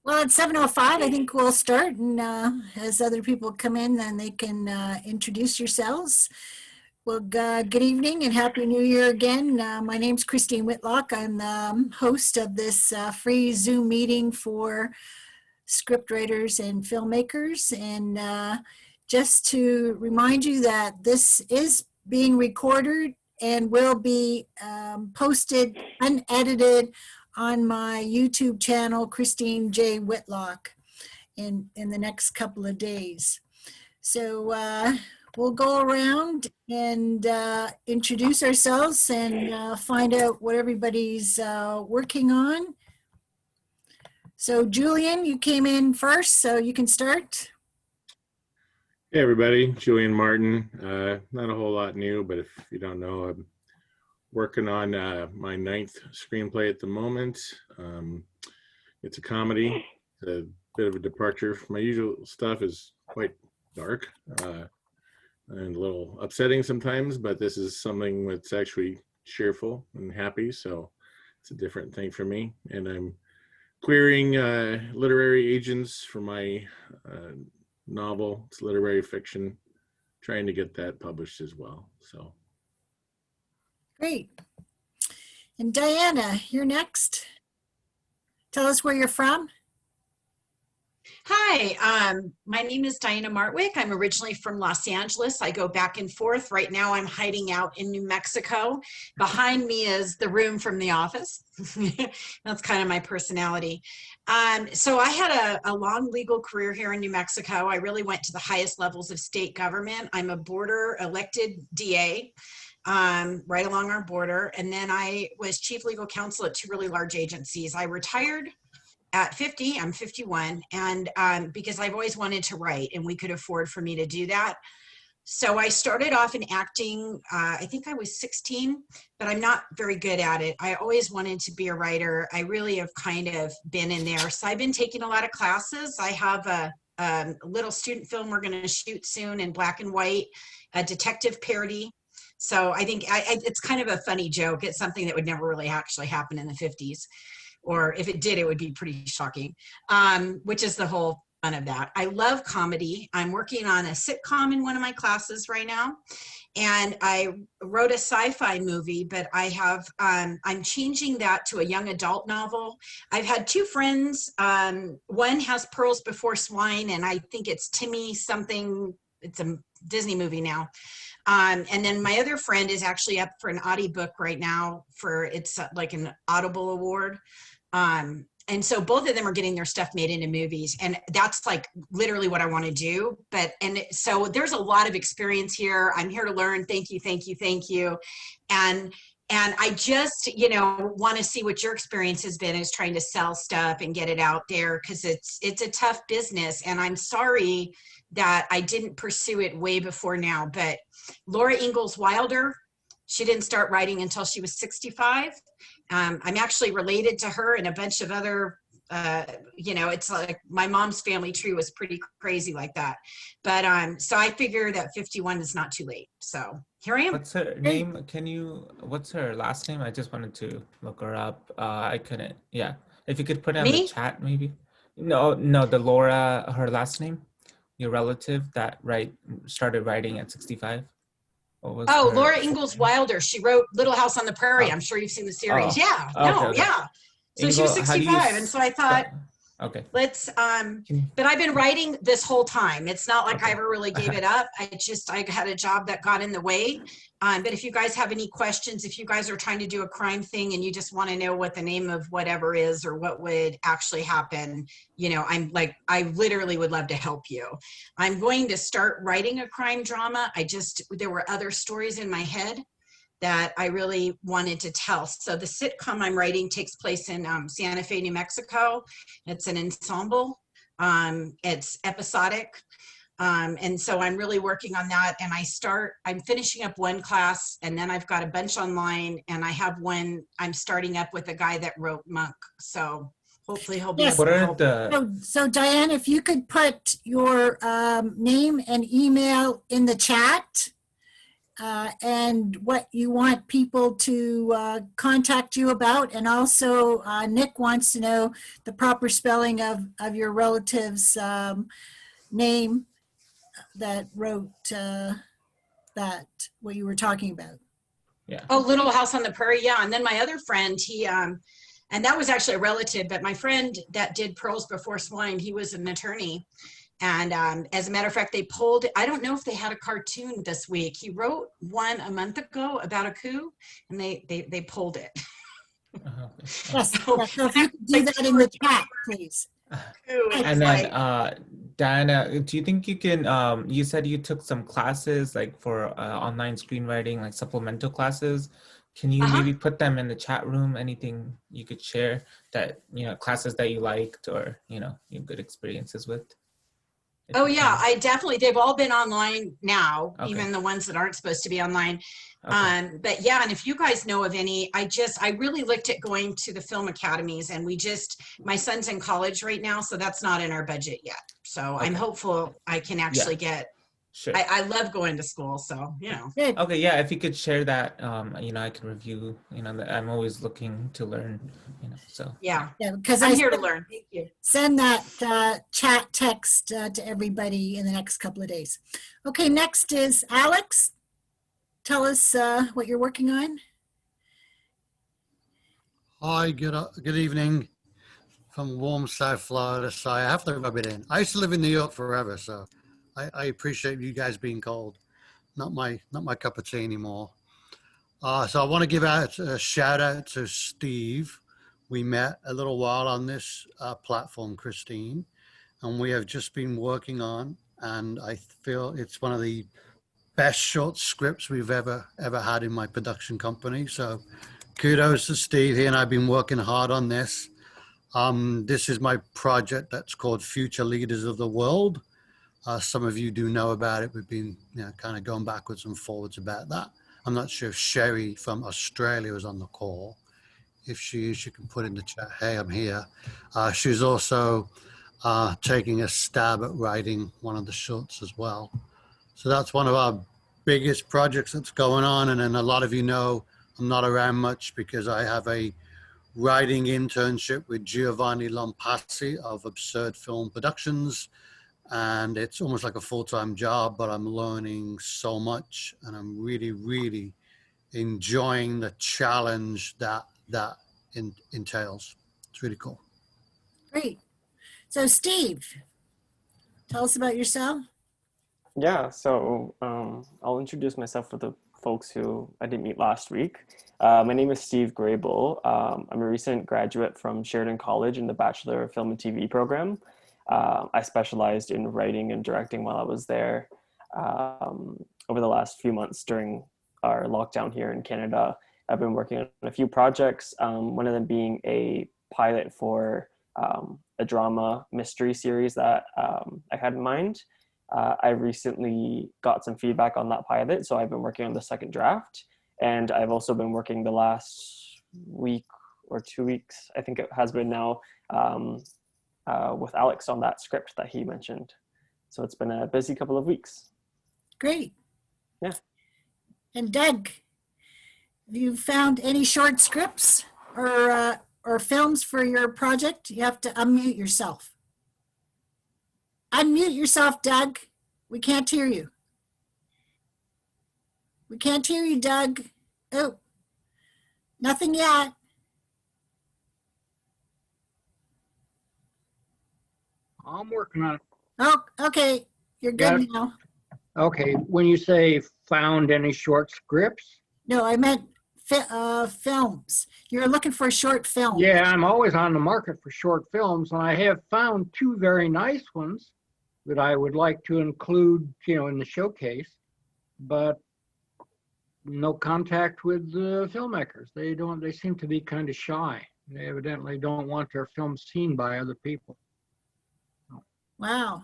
Well, it's 7:05. I think we'll start, and as other people come in, then they can introduce yourselves. Well, good evening and Happy New Year again. My name's Christine Whitlock. I'm the host of this free Zoom meeting for scriptwriters and filmmakers. And just to remind you that this is being recorded and will be posted unedited on my YouTube channel, Christine J. Whitlock, in the next couple of days. So we'll go around and introduce ourselves and find out what everybody's working on. So Julian, you came in first, so you can start. Hey everybody, Julian Martin. Not a whole lot new, but if you don't know, I'm working on my 9th screenplay at the moment. It's a comedy. It's a bit of a departure from my usual stuff. Is quite dark and a little upsetting sometimes, but this is something that's actually cheerful and happy, so it's a different thing for me. And I'm querying literary agents for my novel. It's literary fiction, trying to get that published as well. So great. And Diana, you're next. Tell us where you're from. Hi, my name is Diana Martwick. I'm originally from Los Angeles. I go back and forth. Right now I'm hiding out in New Mexico. Behind me is the room from The Office. That's kind of my personality. So I had a long legal career here in New Mexico. I really went to the highest levels of state government. I'm a border elected DA. Right along our border. And then I was chief legal counsel at 2 really large agencies. I retired at 50, I'm 51, and because I've always wanted to write and we could afford for me to do that. So I started off in acting, I think I was 16, but I'm not very good at it. I always wanted to be a writer. I really have kind of been in there. So I've been taking a lot of classes. I have a little student film we're gonna shoot soon in black and white, a detective parody. So I think it's kind of a funny joke. It's something that would never really actually happen in the 50s. Or if it did, it would be pretty shocking, which is the whole fun of that. I love comedy. I'm working on a sitcom in one of my classes right now. And I wrote a sci-fi movie, but I have, I'm changing that to a young adult novel. I've had 2 friends. One has Pearls Before Swine, and I think it's Timmy something. It's a Disney movie now. And then my other friend is actually up for an audiobook right now it's like an Audible award. And so both of them are getting their stuff made into movies, and that's like literally what I want to do. So there's a lot of experience here. I'm here to learn. Thank you, thank you, thank you. And I just, want to see what your experience has been is trying to sell stuff and get it out there, because it's a tough business. And I'm sorry that I didn't pursue it way before now, but Laura Ingalls Wilder, she didn't start writing until she was 65. I'm actually related to her and a bunch of other, it's like my mom's family tree was pretty crazy like that. But so I figure that 51 is not too late. So here I am. What's her name? What's her last name? I just wanted to look her up. I couldn't. Yeah. If you could put it in the chat, maybe. No, the Laura, her last name, your relative that started writing at 65. Laura Ingalls Wilder. She wrote Little House on the Prairie. I'm sure you've seen the series. Yeah. Okay. Yeah. So she was 65, and so I thought, okay, let's. But I've been writing this whole time. It's not like I ever really gave it up. I had a job that got in the way. But if you guys have any questions, if you guys are trying to do a crime thing and you just want to know what the name of whatever is or what would actually happen, I literally would love to help you. I'm going to start writing a crime drama. There were other stories in my head that I really wanted to tell. So the sitcom I'm writing takes place in Santa Fe, New Mexico. It's an ensemble. It's episodic. And so I'm really working on that, and I'm finishing up one class, and then I've got a bunch online, and I have one I'm starting up with a guy that wrote Monk. So hopefully he'll be able to help. So Diane, if you could put your name and email in the chat, and what you want people to contact you about. And also, Nick wants to know the proper spelling of your relative's name that wrote that, what you were talking about. Yeah. Oh, Little House on the Prairie. Yeah. And then my other friend, he, and that was actually a relative, but my friend that did Pearls Before Swine, he was an attorney. And as a matter of fact, they pulled, I don't know if they had a cartoon this week. He wrote one a month ago about a coup, and they pulled it. Uh-huh. Yes, So, yes. So if you could do that in the chat, please. And then Diana, do you think you can, you said you took some classes like for online screenwriting, like supplemental classes. Can you maybe put them in the chat room? Anything you could share that, classes that you liked or, you have good experiences with? Oh yeah, I definitely, they've all been online now, Okay. even the ones that aren't supposed to be online. Okay. But yeah, and if you guys know of any, I really looked at going to the film academies, and my son's in college right now, so that's not in our budget yet. So I'm hopeful I can actually get, Sure. I love going to school, so, Good. Okay, yeah, if you could share that, I can review, I'm always looking to learn, so. Yeah, because I'm here to learn. Thank you. Send that chat text to everybody in the next couple of days. Okay, next is Alex. Tell us what you're working on. Hi, good evening from warm South Florida. So I have to rub it in. I used to live in New York forever, so I appreciate you guys being cold. Not my cup of tea anymore. So I want to give out a shout out to Steve. We met a little while on this platform, Christine, and we have just been working on, and I feel it's one of the best short scripts we've ever had in my production company. So kudos to Steve. He and I have been working hard on this. This is my project that's called Future Leaders of the World. Some of you do know about it. We've been kind of going backwards and forwards about that. I'm not sure if Sherry from Australia is on the call. If she is, you can put in the chat, hey, I'm here. She's also taking a stab at writing one of the shorts as well. So that's one of our biggest projects that's going on. And then a lot of you know I'm not around much because I have a writing internship with Giovanni Lompassi of Absurd Film Productions. And it's almost like a full-time job, but I'm learning so much, and I'm really, really enjoying the challenge that entails. It's really cool. Great. So Steve, tell us about yourself. Yeah, so I'll introduce myself for the folks who I didn't meet last week. My name is Steve Grable. I'm a recent graduate from Sheridan College in the Bachelor of Film and TV program. I specialized in writing and directing while I was there. Over the last few months during our lockdown here in Canada, I've been working on a few projects, one of them being a pilot for a drama mystery series that I had in mind. I recently got some feedback on that pilot, so I've been working on the second draft. And I've also been working the last week or 2 weeks, I think it has been now, with Alex on that script that he mentioned. So it's been a busy couple of weeks. Great. Yeah. And Doug, have you found any short scripts or films for your project? You have to unmute yourself. Unmute yourself, Doug. We can't hear you. We can't hear you, Doug. Oh, nothing yet. I'm working on it. Oh, okay. You're good now. Okay, when you say found any short scripts? No, I meant films. You're looking for a short film. Yeah, I'm always on the market for short films, and I have found two very nice ones that I would like to include, in the showcase, but no contact with the filmmakers. They seem to be kind of shy. They evidently don't want their films seen by other people. Wow.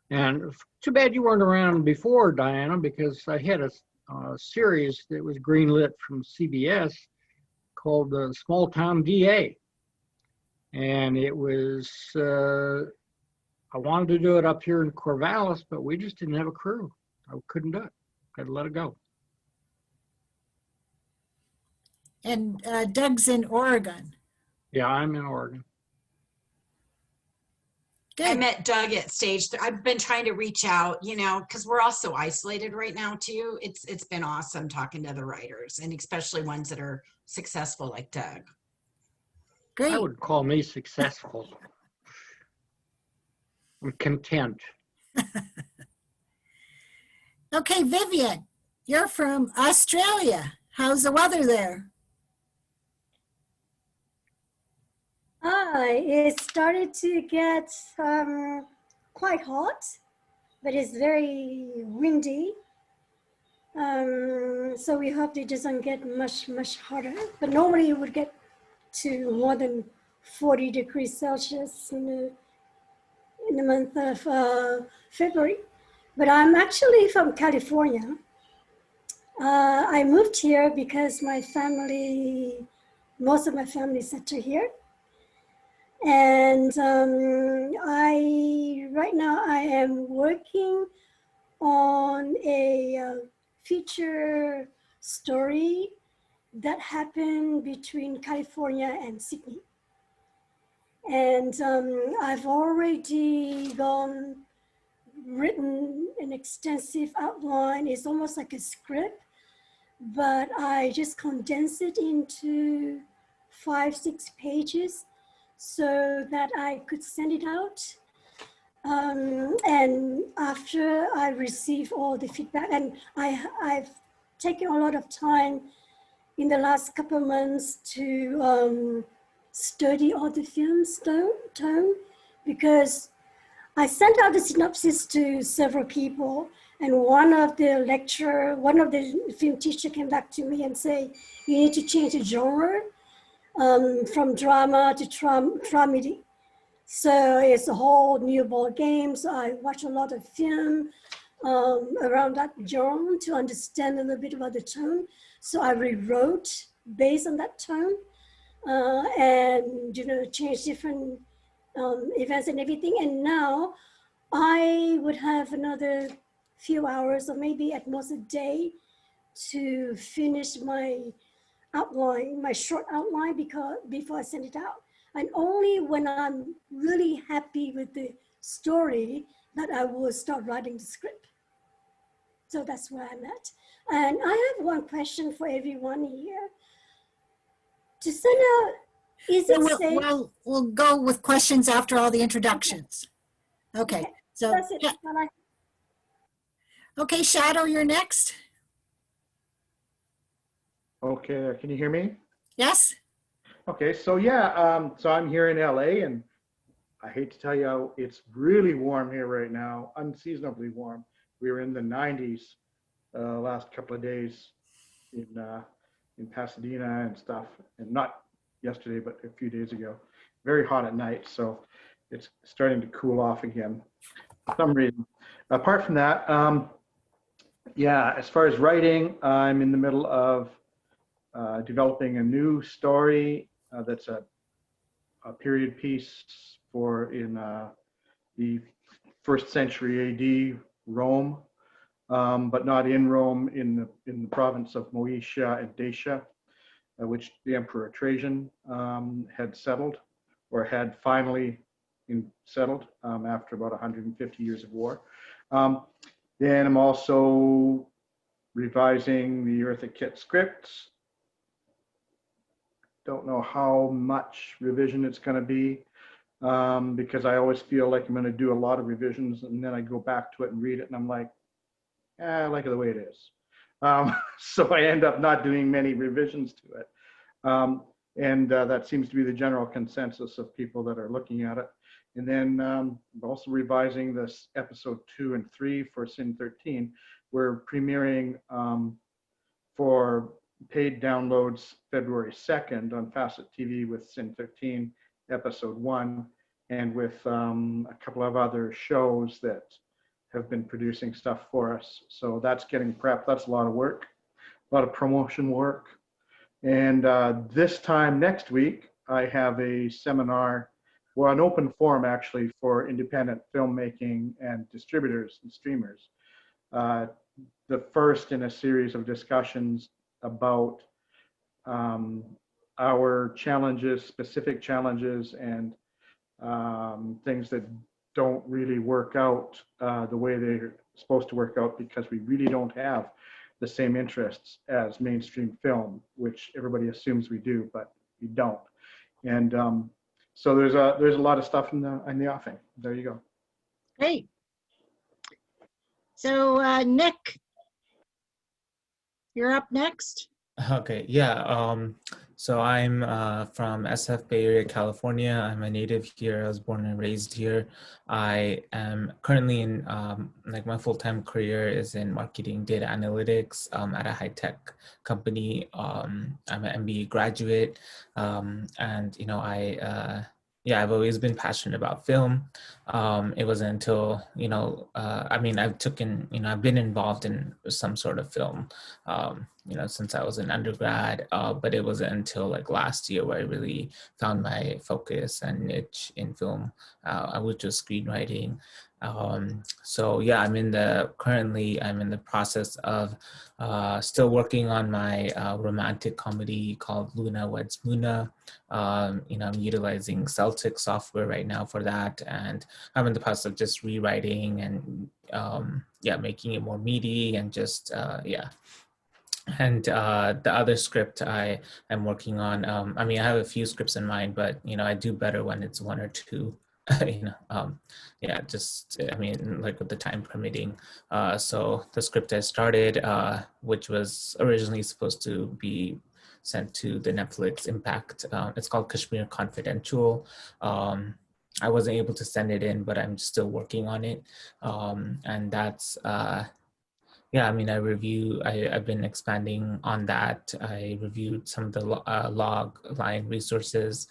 And too bad you weren't around before, Diana, because I had a series that was greenlit from CBS called the Small Town DA. And it was, I wanted to do it up here in Corvallis, but we just didn't have a crew. I couldn't do it. had to let it go. And Doug's in Oregon. Yeah, I'm in Oregon. I Good. met Doug at I've been trying to reach out, you know, because we're all so isolated right now too. It's been awesome talking to other writers, and especially ones that are successful like Doug. Great. I would call me successful. I'm content. Okay, Vivian, you're from Australia. How's the weather there? It started to get quite hot, but it's very windy. So we hope it doesn't get much hotter. But normally it would get to more than 40 degrees Celsius in the month of February. But I'm actually from California. I moved here because most of my family is settled here. And right now I am working on a feature story that happened between California and Sydney. And I've already written an extensive outline. It's almost like a script, but I just condensed it into 5-6 pages so that I could send it out. And after I receive all the feedback, and I've taken a lot of time in the last couple of months to study all the film's tone, because I sent out the synopsis to several people, and one of the film teacher came back to me and say, you need to change the genre from drama to dramedy. So it's a whole new ball game. So I watch a lot of film around that genre to understand a little bit about the tone. So I rewrote based on that tone and, you know, change different events and everything. And now I would have another few hours or maybe at most a day to finish my outline, my short outline, before I send it out. And only when I'm really happy with the story that I will start writing the script. So that's where I'm at. And I have one question for everyone here. To send out, is it safe? We'll go with questions after all the introductions. Okay. So That's it. okay, Shadow, you're next. Okay, can you hear me? Yes. Okay, so yeah, so I'm here in LA, and I hate to tell you, it's really warm here right now, unseasonably warm. We were in the 90s last couple of days in Pasadena and stuff, and not yesterday, but a few days ago. Very hot at night, so it's starting to cool off again for some reason. Apart from that, yeah, as far as writing, I'm in the middle of developing a new story that's a period piece in the 1st century AD Rome, but not in Rome, in the province of Moesia and Dacia, which the Emperor Trajan had settled, or had finally settled after about 150 years of war. Then I'm also revising the Eartha Kitt scripts. Don't know how much revision it's going to be, because I always feel like I'm going to do a lot of revisions, and then I go back to it and read it, and I'm like, I like it the way it is. So I end up not doing many revisions to it. And that seems to be the general consensus of people that are looking at it. And then I'm also revising this episode 2 and 3 for Sin 13. We're premiering for paid downloads February 2nd on Facet TV with Sin 13 episode 1, and with a couple of other shows that have been producing stuff for us. So that's getting prepped. That's a lot of work, a lot of promotion work. And this time next week, I have a seminar, well, an open forum actually, for independent filmmaking and distributors and streamers. the first in a series of discussions about our challenges, specific challenges, and things that don't really work out the way they're supposed to work out, because we really don't have the same interests as mainstream film, which everybody assumes we do, but we don't. And so there's a lot of stuff in the offing. There you go. Great. So Nick, you're up next. Okay, yeah. So I'm from SF Bay Area, California. I'm a native here. I was born and raised here. I am currently in like my full-time career is in marketing data analytics at a high-tech company. I'm an MBA graduate, and you know yeah, I've always been passionate about film. It wasn't until I mean, I've been involved in some sort of film. Since I was an undergrad, but it wasn't until like last year where I really found my focus and niche in film, which was screenwriting. So yeah, currently I'm in the process of still working on my romantic comedy called Luna Weds Luna. I'm utilizing Celtic software right now for that, and I'm in the process of just rewriting and making it more meaty and just And the other script I am working on, I mean, I have a few scripts in mind, but, I do better when it's one or two, like with the time permitting. So the script I started, which was originally supposed to be sent to the Netflix Impact, it's called Kashmir Confidential. I wasn't able to send it in, but I'm still working on it. And that's, I've been expanding on that. I reviewed some of the log line resources,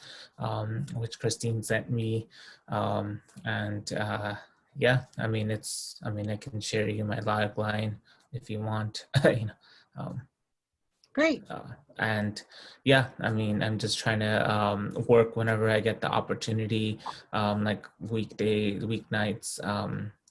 which Christine sent me. I can share you my log line if you want. Great. I'm just trying to work whenever I get the opportunity, like weeknights,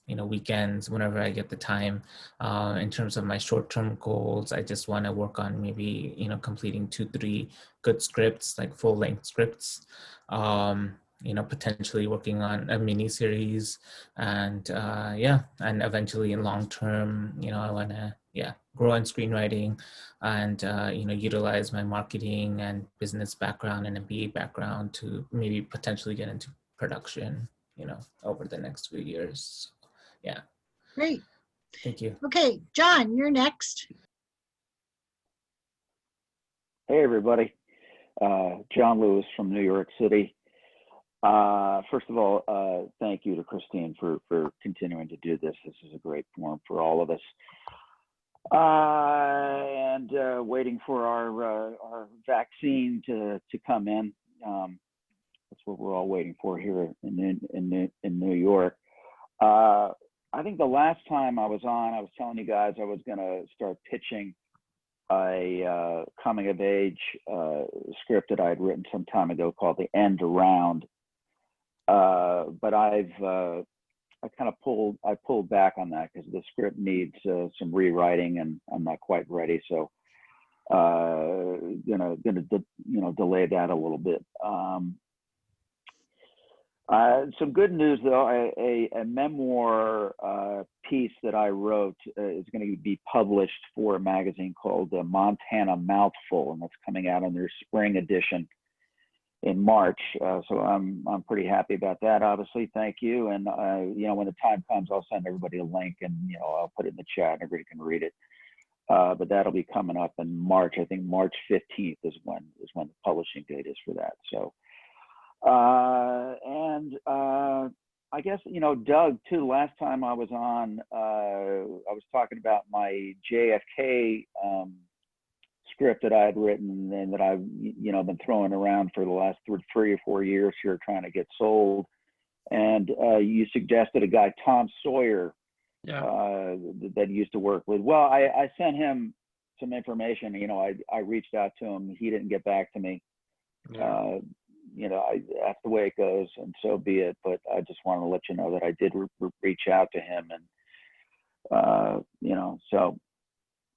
weekends, whenever I get the time. In terms of my short-term goals, I just want to work on maybe, completing 2-3 good scripts, like full-length scripts. Potentially working on a mini series, and eventually in long term, I want to grow in screenwriting and utilize my marketing and business background and MBA background to maybe potentially get into production, over the next few years. Yeah. Great. Thank you. Okay, John, you're next. Hey, everybody. John Lewis from New York City. First of all, thank you to Christine for continuing to do this. This is a great forum for all of us. And waiting for our vaccine to come in. That's what we're all waiting for here in New York. I think the last time I was on, I was telling you guys I was going to start pitching a coming of age script that I had written some time ago called The End Around. But I pulled back on that because the script needs some rewriting and I'm not quite ready. So gonna delay that a little bit. Some good news though, a memoir piece that I wrote is going to be published for a magazine called Montana Mouthful, and that's coming out in their spring edition in March. So I'm pretty happy about that, obviously. Thank you. And when the time comes, I'll send everybody a link and I'll put it in the chat and everybody can read it. But that'll be coming up in March. I think March 15th is when the publishing date is for that. So I guess, Doug, too, last time I was on, I was talking about my JFK script that I had written and that I've, been throwing around for the last 3 or 4 years here trying to get sold. And you suggested a guy, Tom Sawyer, that used to work with. Well, I sent him some information. I reached out to him. He didn't get back to me. Yeah. That's the way it goes, and so be it. But I just wanted to let you know that I did reach out to him, and so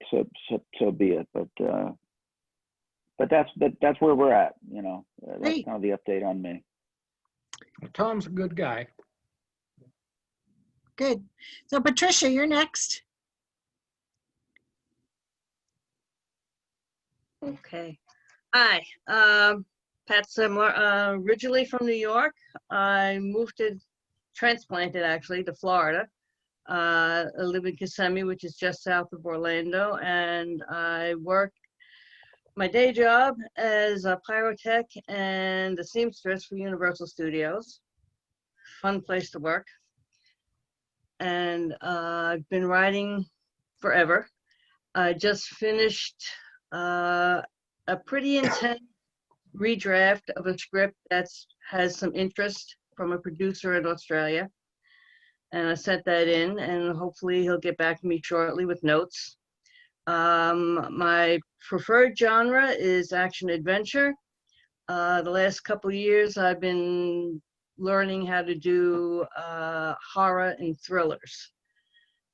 so be it. But that's where we're at. You know, that's Great. kind of the update on me. Tom's a good guy. Good. So Patricia, you're next. Okay. Hi, Pat Simler, originally from New York. I transplanted actually to Florida. I live in Kissimmee, which is just south of Orlando, and I work my day job as a pyrotech and a seamstress for Universal Studios. Fun place to work. And I've been writing forever. I just finished a pretty intense redraft of a script that has some interest from a producer in Australia. And I sent that in, and hopefully he'll get back to me shortly with notes. My preferred genre is action adventure. The last couple of years, I've been learning how to do horror and thrillers.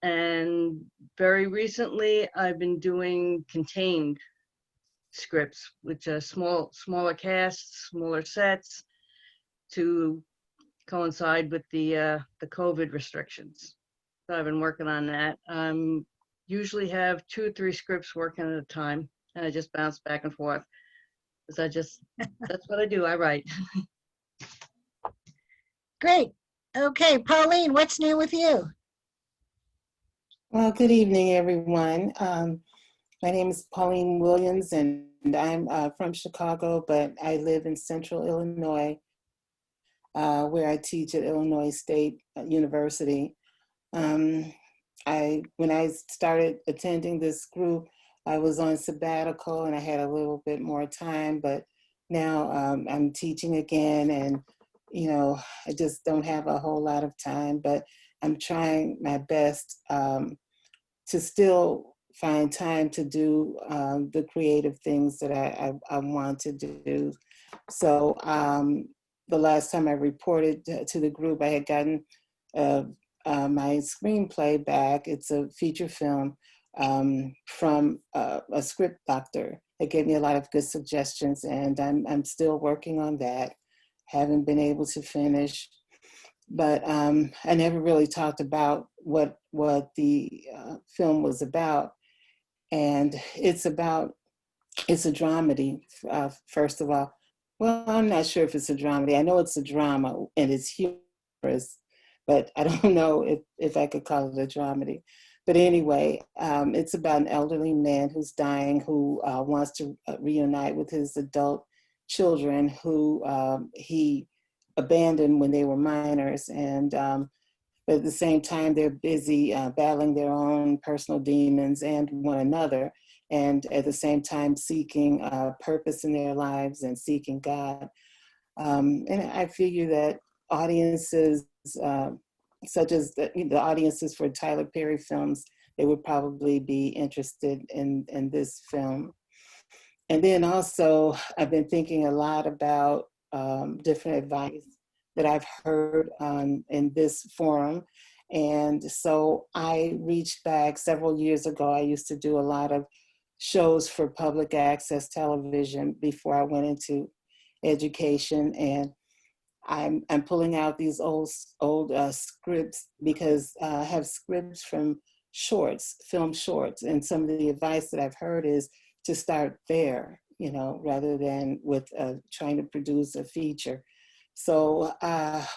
And very recently, I've been doing contained scripts, which are smaller casts, smaller sets, to coincide with the COVID restrictions. So I've been working on that. Usually have 2 or 3 scripts working at a time, and I just bounce back and forth. Because that's what I do, I write. Great. Okay, Pauline, what's new with you? Well, good evening, everyone. My name is Pauline Williams, and I'm from Chicago, but I live in Central Illinois, where I teach at Illinois State University. When I started attending this group, I was on sabbatical and I had a little bit more time, but now I'm teaching again, and I just don't have a whole lot of time, but I'm trying my best to still find time to do the creative things that I want to do. So the last time I reported to the group, I had gotten my screenplay back. It's a feature film from a script doctor. It gave me a lot of good suggestions, and I'm still working on that. Haven't been able to finish, but I never really talked about what the film was about. And it's a dramedy, first of all. Well, I'm not sure if it's a dramedy. I know it's a drama and it's humorous, but I don't know if I could call it a dramedy. But anyway, it's about an elderly man who's dying, who wants to reunite with his adult children who he abandoned when they were minors. And but at the same time, they're busy battling their own personal demons and one another, and at the same time seeking purpose in their lives and seeking God. And I figure that audiences, such as the audiences for Tyler Perry films, they would probably be interested in this film. And then also, I've been thinking a lot about different advice that I've heard in this forum. And so I reached back several years ago. I used to do a lot of shows for public access television before I went into education. And I'm pulling out these old scripts because I have scripts from film shorts. And some of the advice that I've heard is to start there, rather than with trying to produce a feature. So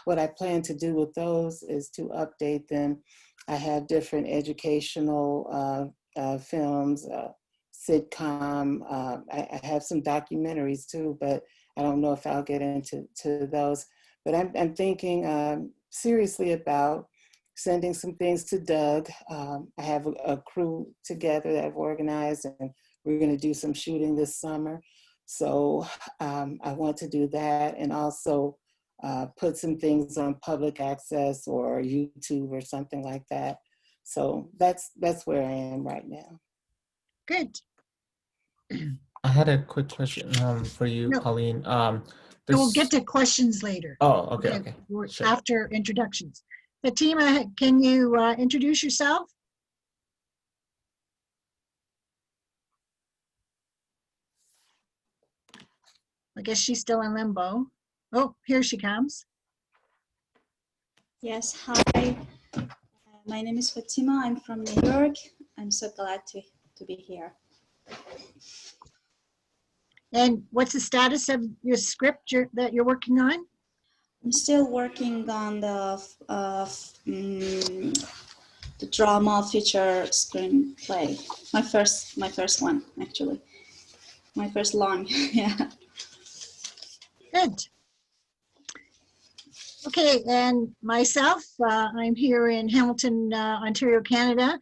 what I plan to do with those is to update them. I have different educational films, sitcom. I have some documentaries too, but I don't know if I'll get into those. But I'm thinking seriously about sending some things to Doug. I have a crew together that I've organized, and we're going to do some shooting this summer. So I want to do that, and also put some things on public access or YouTube or something like that. So that's where I am right now. Good. I had a quick question for you, Pauline. We'll get to questions later. Oh, okay. Sure. After introductions. Fatima, can you introduce yourself? I guess she's still in limbo. Oh, here she comes. Yes, hi. My name is Fatima. I'm from New York. I'm so glad to be here. And what's the status of your script that you're working on? I'm still working on the drama feature screenplay. My first one, actually. My first long, yeah. Good. Okay, and myself, I'm here in Hamilton, Ontario, Canada,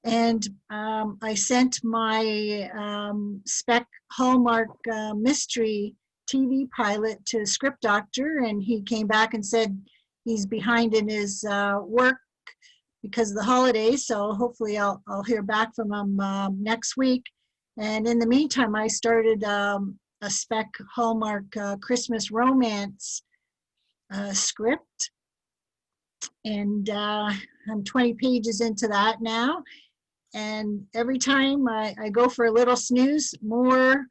and I sent my spec Hallmark mystery TV pilot to Script Doctor, and he came back and said he's behind in his work because of the holidays, so hopefully I'll hear back from him next week. And in the meantime, I started a spec Hallmark Christmas romance script, and I'm 20 pages into that now, and every time I go for a little snooze, more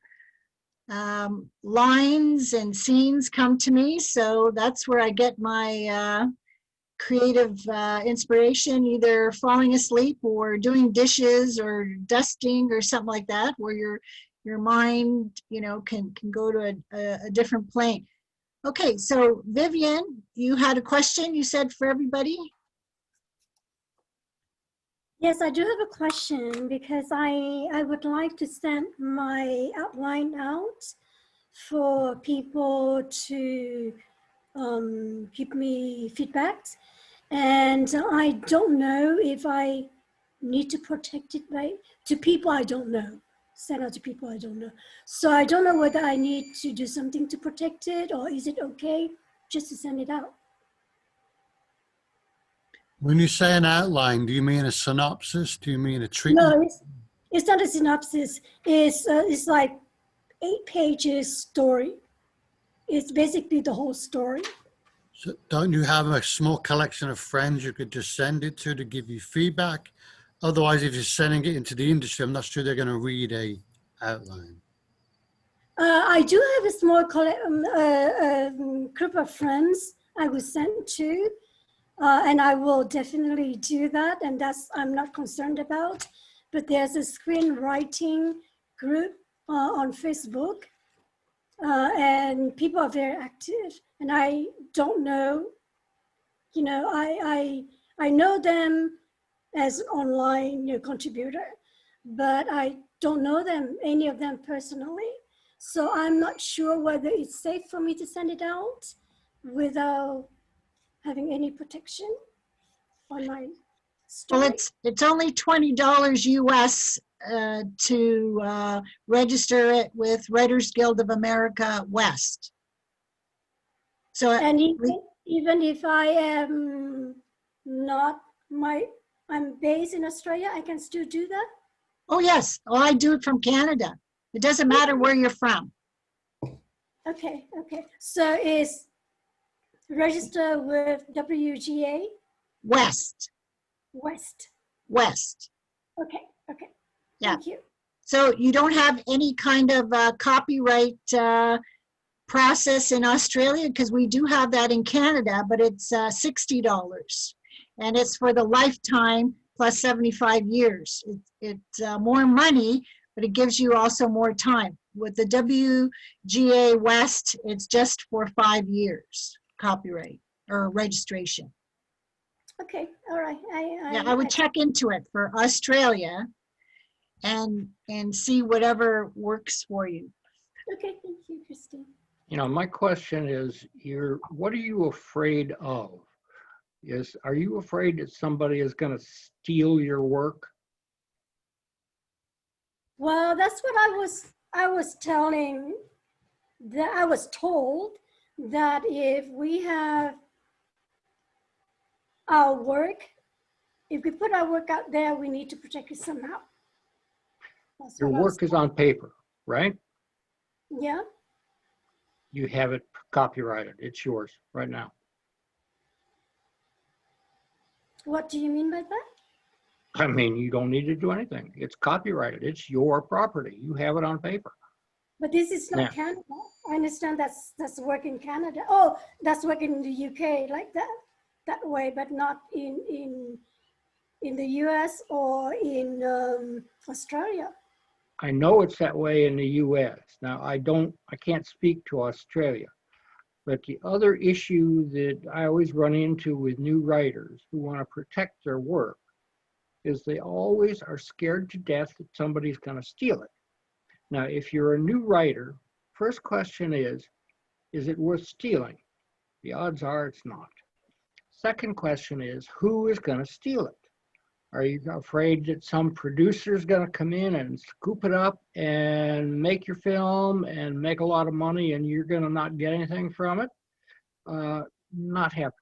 lines and scenes come to me, so that's where I get my creative inspiration, either falling asleep or doing dishes or dusting or something like that, where your mind, you know, can go to a different plane. Okay, so Vivian, you had a question you said for everybody? Yes, I do have a question because I would like to send my outline out for people to give me feedback. And I don't know if I need to protect it to people I don't know. Send out to people I don't know. So I don't know whether I need to do something to protect it, or is it okay just to send it out? When you say an outline, do you mean a synopsis? Do you mean a treatment? No, it's not a synopsis. It's like 8 pages story. It's basically the whole story. So don't you have a small collection of friends you could just send it to give you feedback? Otherwise, if you're sending it into the industry, I'm not sure they're going to read a outline. I do have a small group of friends I will send to, and I will definitely do that, and I'm not concerned about. But there's a screenwriting group on Facebook, and people are very active, and I don't know, you know, I know them as online contributor, but I don't know any of them personally. So I'm not sure whether it's safe for me to send it out without having any protection on my story. Well, it's only $20 US to register it with Writers Guild of America West. So, and even if I am not I'm based in Australia, I can still do that? oh yes, well, I do it from Canada. It doesn't matter where you're from. Okay. So it's register with WGA? West. Okay. Yeah. Thank you. So you don't have any kind of copyright process in Australia, because we do have that in Canada, but it's $60, and it's for the lifetime plus 75 years. It's more money, but it gives you also more time. With the WGA West, it's just for 5 years copyright or registration. Okay, all right. I would check into it for Australia and see whatever works for you. Okay, thank you, Christine. You know, my question is, what are you afraid of? Are you afraid that somebody is going to steal your work? Well, that's what I was told that if we have our work, if we put our work out there, we need to protect it somehow. Your work is on paper, right? Yeah. You have it copyrighted. It's yours right now. What do you mean by that? I mean, you don't need to do anything. It's copyrighted. It's your property. You have it on paper. But this is not Yeah. Canada. I understand that's work in Canada. Oh, that's work in the UK like that way, but not in the US or in Australia. I know it's that way in the US. Now, I can't speak to Australia, but the other issue that I always run into with new writers who want to protect their work is they always are scared to death that somebody's going to steal it. Now, if you're a new writer, first question is it worth stealing? The odds are it's not. Second question is, who is going to steal it? Are you afraid that some producer is going to come in and scoop it up and make your film and make a lot of money and you're going to not get anything from it? Not happening.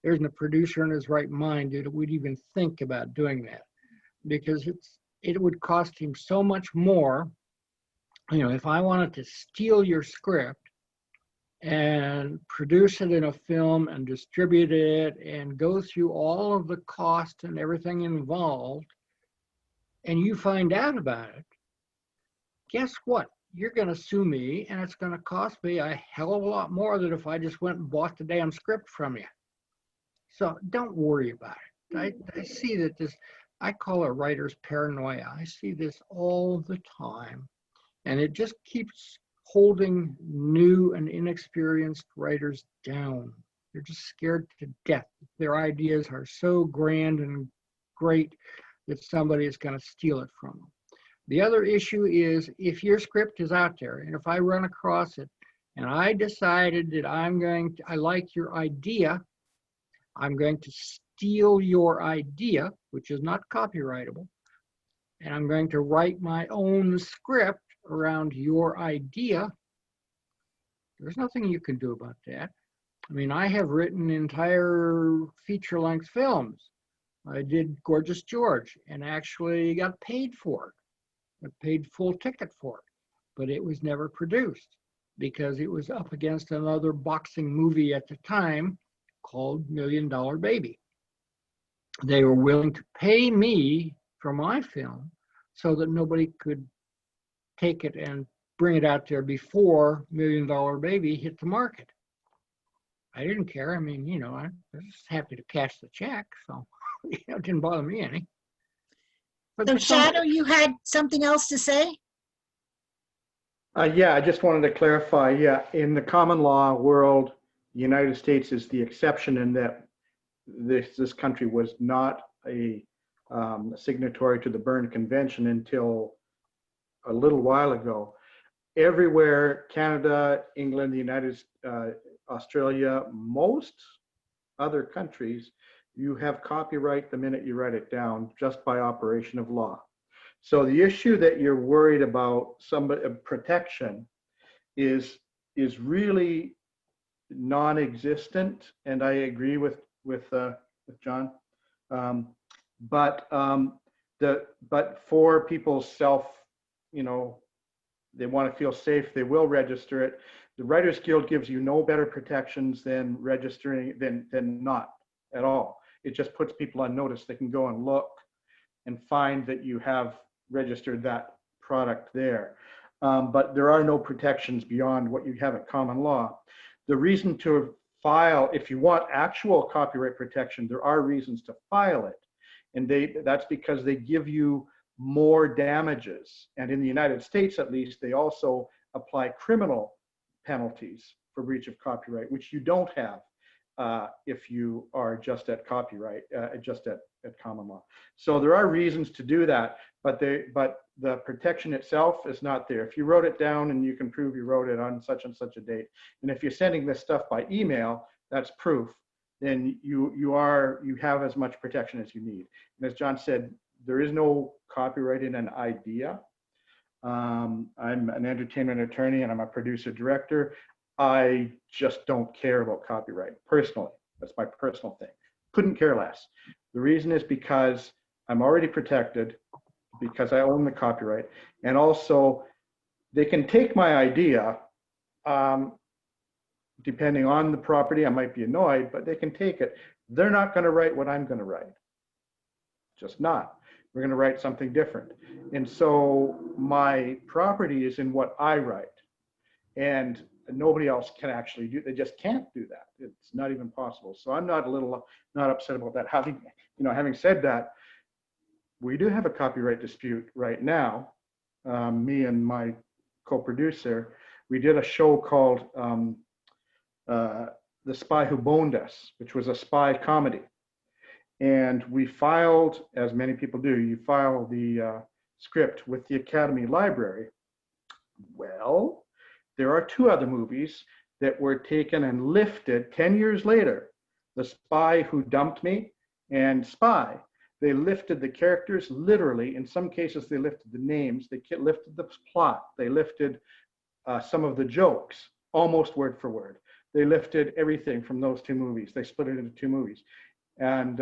There isn't a producer in his right mind that would even think about doing that, because it would cost him so much more. You know, if I wanted to steal your script and produce it in a film and distribute it and go through all of the cost and everything involved, and you find out about it, guess what? You're going to sue me, and it's going to cost me a hell of a lot more than if I just went and bought the damn script from you. So don't worry about it. I see that I call it writer's paranoia. I see this all the time, and it just keeps holding new and inexperienced writers down. They're just scared to death. Their ideas are so grand and great that somebody is going to steal it from them. The other issue is if your script is out there, and if I run across it, and I decided that I like your idea, I'm going to steal your idea, which is not copyrightable, and I'm going to write my own script around your idea, there's nothing you can do about that. I mean, I have written entire feature-length films. I did Gorgeous George and actually got paid for it. I paid full ticket for it, but it was never produced because it was up against another boxing movie at the time called $1 Million Baby. They were willing to pay me for my film so that nobody could take it and bring it out there before $1 Million Baby hit the market. I didn't care. I mean, you know, I was just happy to cash the check, so it didn't bother me any. But So Shadow, you had something else to say? Yeah, I just wanted to clarify. Yeah, in the common law world, the United States is the exception in that this country was not a signatory to the Berne Convention until a little while ago. Everywhere, Canada, England, the United Australia, most other countries, you have copyright the minute you write it down just by operation of law. So the issue that you're worried about, protection, is really non-existent, and I agree with John. But for people's they want to feel safe, they will register it. The Writers Guild gives you no better protections than registering than not at all. It just puts people on notice. They can go and look and find that you have registered that product there. But there are no protections beyond what you have at common law. The reason to file, if you want actual copyright protection, there are reasons to file it. And that's because they give you more damages. And in the United States, at least, they also apply criminal penalties for breach of copyright, which you don't have if you are just at copyright, just at common law. So there are reasons to do that, but the protection itself is not there. If you wrote it down and you can prove you wrote it on such and such a date, and if you're sending this stuff by email, that's proof, then you have as much protection as you need. And as John said, there is no copyright in an idea. I'm an entertainment attorney and I'm a producer director. I just don't care about copyright personally. That's my personal thing. Couldn't care less. The reason is because I'm already protected, because I own the copyright, and also they can take my idea. Depending on the property, I might be annoyed, but they can take it. They're not going to write what I'm going to write. Just not. We're going to write something different. And so my property is in what I write. And nobody else can actually do, they just can't do that. It's not even possible. So I'm not upset about that. Having said that, we do have a copyright dispute right now. Me and my co-producer, we did a show called The Spy Who Boned Us, which was a spy comedy. And we filed, as many people do, you file the script with the Academy Library. Well, there are two other movies that were taken and lifted 10 years later. The Spy Who Dumped Me and Spy. They lifted the characters literally. In some cases, they lifted the names. They lifted the plot. They lifted some of the jokes, almost word for word. They lifted everything from those two movies. They split it into two movies. And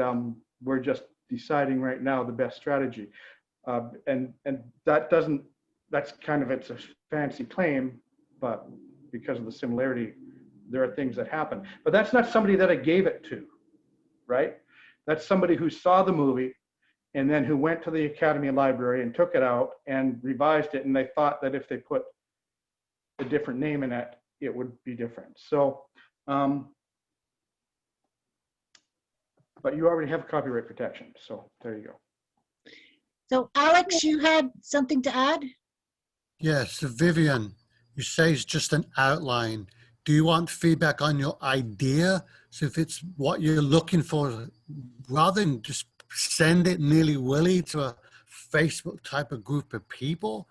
we're just deciding right now the best strategy. And that's kind of, it's a fancy claim, but because of the similarity, there are things that happen. But that's not somebody that I gave it to, right? That's somebody who saw the movie and then who went to the Academy Library and took it out and revised it. And they thought that if they put a different name in it, it would be different. So, but you already have copyright protection. So there you go. So Alex, you had something to add? Yes, so Vivian, you say it's just an outline. Do you want feedback on your idea? So if it's what you're looking for, rather than just send it nilly-willy to a Facebook type of group of people,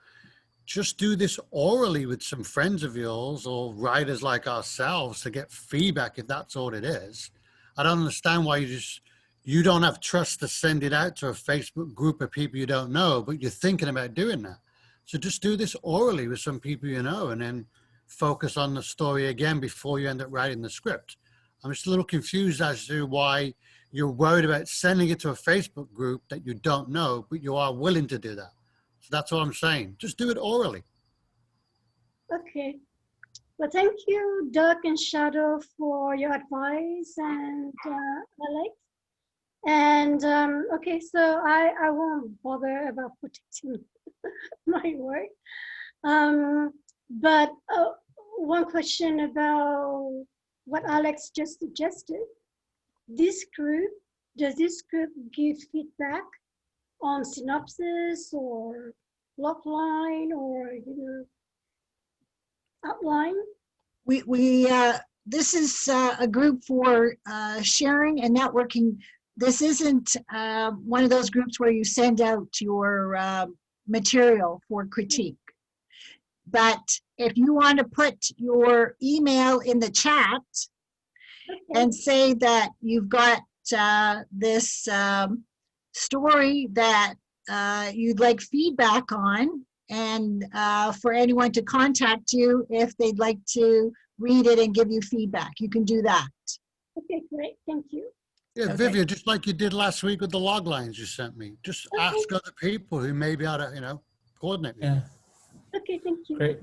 just do this orally with some friends of yours or writers like ourselves to get feedback if that's all it is. I don't understand why you don't have trust to send it out to a Facebook group of people you don't know, but you're thinking about doing that. So just do this orally with some people you know and then focus on the story again before you end up writing the script. I'm just a little confused as to why you're worried about sending it to a Facebook group that you don't know, but you are willing to do that. So that's what I'm saying. Just do it orally. Okay. Well, thank you, Doug and Shadow, for your advice, and Alex. And okay, so I won't bother about protecting my work. But one question about what Alex just suggested. This group, does this group give feedback on synopsis or plot line or outline? This is a group for sharing and networking. This isn't one of those groups where you send out your material for critique. But if you want to put your email in the chat and say that you've got this story that you'd like feedback on, and for anyone to contact you if they'd like to read it and give you feedback, you can do that. Okay, great, thank you. Yeah, Okay. Vivian, just like you did last week with the log lines you sent me. Just ask other people who may be able to, coordinate with you. Okay, thank you. Great.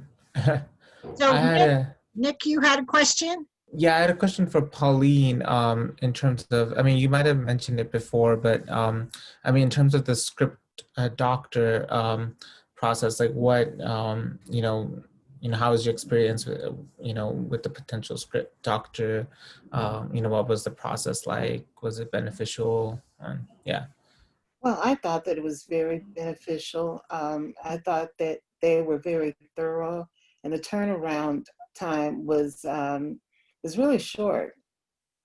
So Nick, you had a question? Yeah, I had a question for Pauline in terms of, I mean, you might have mentioned it before, but I mean, in terms of the script doctor process, like what, how was your experience with, with the potential script doctor? What was the process like? Was it beneficial? Yeah. Well, I thought that it was very beneficial. I thought that they were very thorough, and the turnaround time was really short.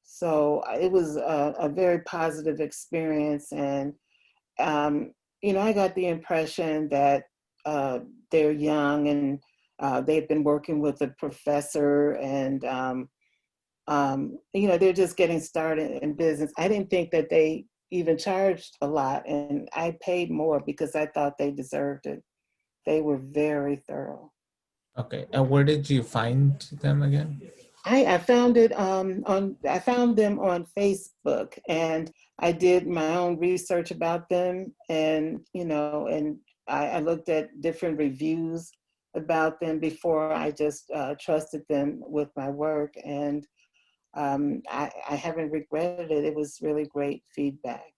So it was a very positive experience. And, I got the impression that they're young and they've been working with a professor and, they're just getting started in business. I didn't think that they even charged a lot, and I paid more because I thought they deserved it. They were very thorough. Okay, and where did you find them again? I found it I found them on Facebook, and I did my own research about them, and I looked at different reviews about them before I just trusted them with my work, and I haven't regretted it. It was really great feedback.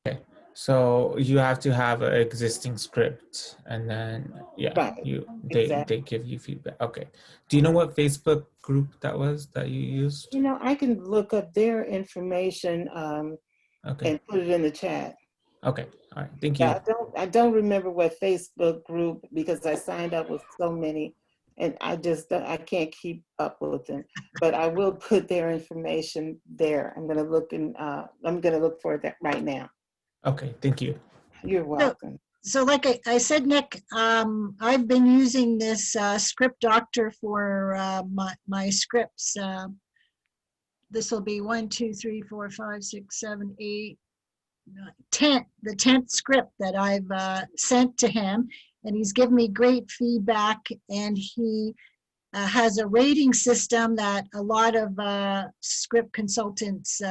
Okay, So you have to have an existing script, and then Right. they give you feedback. Okay. Do you know what Facebook group that was that you used? You know, I can look up their information Okay. and put it in the chat. Okay. All right. Thank you. Yeah, I don't remember what Facebook group, because I signed up with so many, and I can't keep up with them. But I will put their information there. I'm gonna look for that right now. Okay. Thank you. You're welcome. So like I said, Nick, I've been using this Script Doctor for my scripts. This will be 1, 2, 3, 4, 5, 6, 7, 8, 9, 10, the 10th script that I've sent to him, and he's given me great feedback, and he has a rating system that a lot of script consultants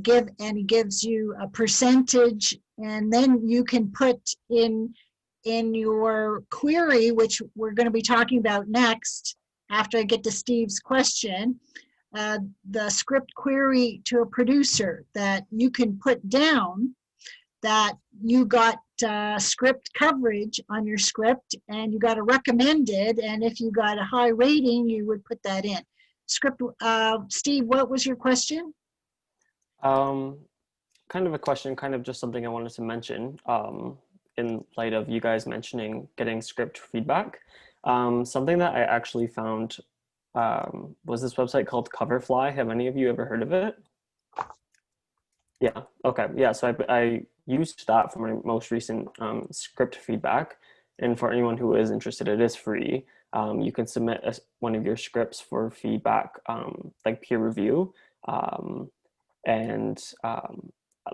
give, and he gives you a percentage, and then you can put in your query, which we're going to be talking about next after I get to Steve's question, the script query to a producer that you can put down that you got script coverage on your script and you got a recommended, and if you got a high rating, you would put that in. Steve, what was your question? Kind of a question, kind of just something I wanted to mention in light of you guys mentioning getting script feedback. Something that I actually found was this website called Coverfly. Have any of you ever heard of it? Yeah, okay. Yeah, so I used that for my most recent script feedback. And for anyone who is interested, it is free. You can submit one of your scripts for feedback, like peer review. And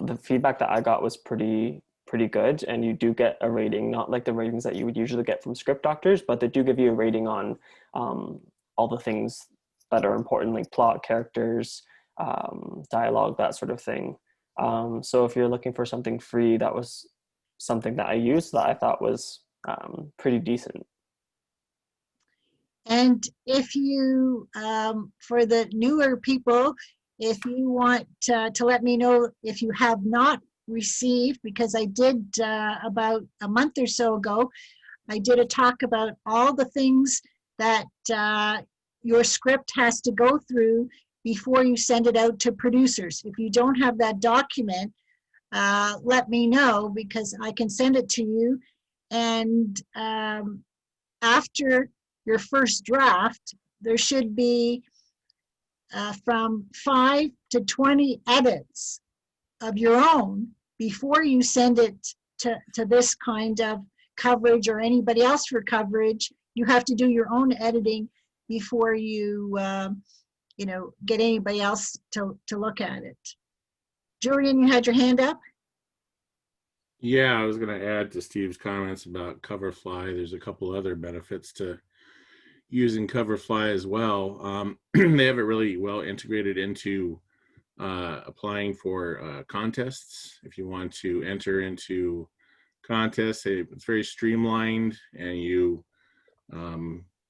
the feedback that I got was pretty good, and you do get a rating, not like the ratings that you would usually get from script doctors, but they do give you a rating on all the things that are important, like plot, characters, dialogue, that sort of thing. So if you're looking for something free, that was something that I used that I thought was pretty decent. And if you, for the newer people, if you want to let me know if you have not received, because I did about a month or so ago, I did a talk about all the things that your script has to go through before you send it out to producers. If you don't have that document, let me know, because I can send it to you. And after your first draft, there should be from 5 to 20 edits of your own before you send it to this kind of coverage or anybody else for coverage. You have to do your own editing before you get anybody else to look at it. Julian, you had your hand up? Yeah, I was going to add to Steve's comments about Coverfly. There's a couple other benefits to using Coverfly as well. They have it really well integrated into applying for contests. If you want to enter into contests, it's very streamlined, and you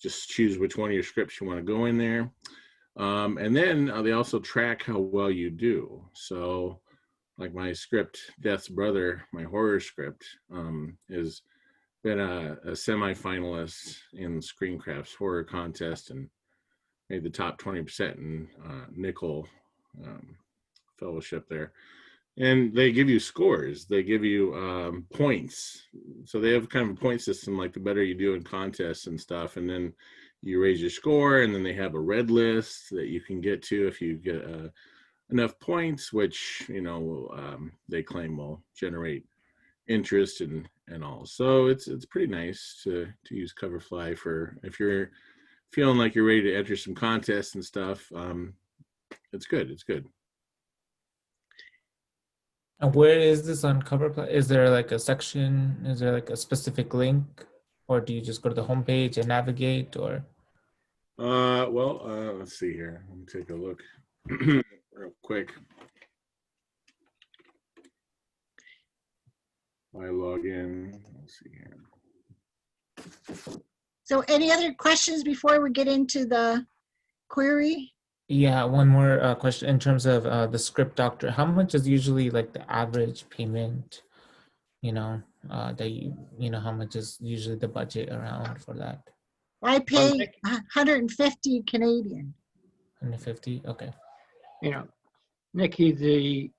just choose which one of your scripts you want to go in there. And then they also track how well you do. So like my script, Death's Brother, my horror script, has been a semi-finalist in Screencraft's horror contest and made the top 20% in Nickel fellowship there. And they give you scores. They give you points. So they have kind of a point system, like the better you do in contests and stuff. And then you raise your score, and then they have a red list that you can get to if you get enough points, which, they claim will generate interest and all. So it's pretty nice to use Coverfly for if you're feeling like you're ready to enter some contests and stuff. It's good. It's good. And where is this on Coverfly? Is there like a section? Is there like a specific link, or do you just go to the homepage and navigate? Or let's see here. Let me take a look real quick. I log in. Let's see here. So any other questions before we get into the query? Yeah, one more question in terms of the script doctor. How much is usually like the average payment? That how much is usually the budget around for that? I pay 150 Canadian. 150. Okay. Nikki,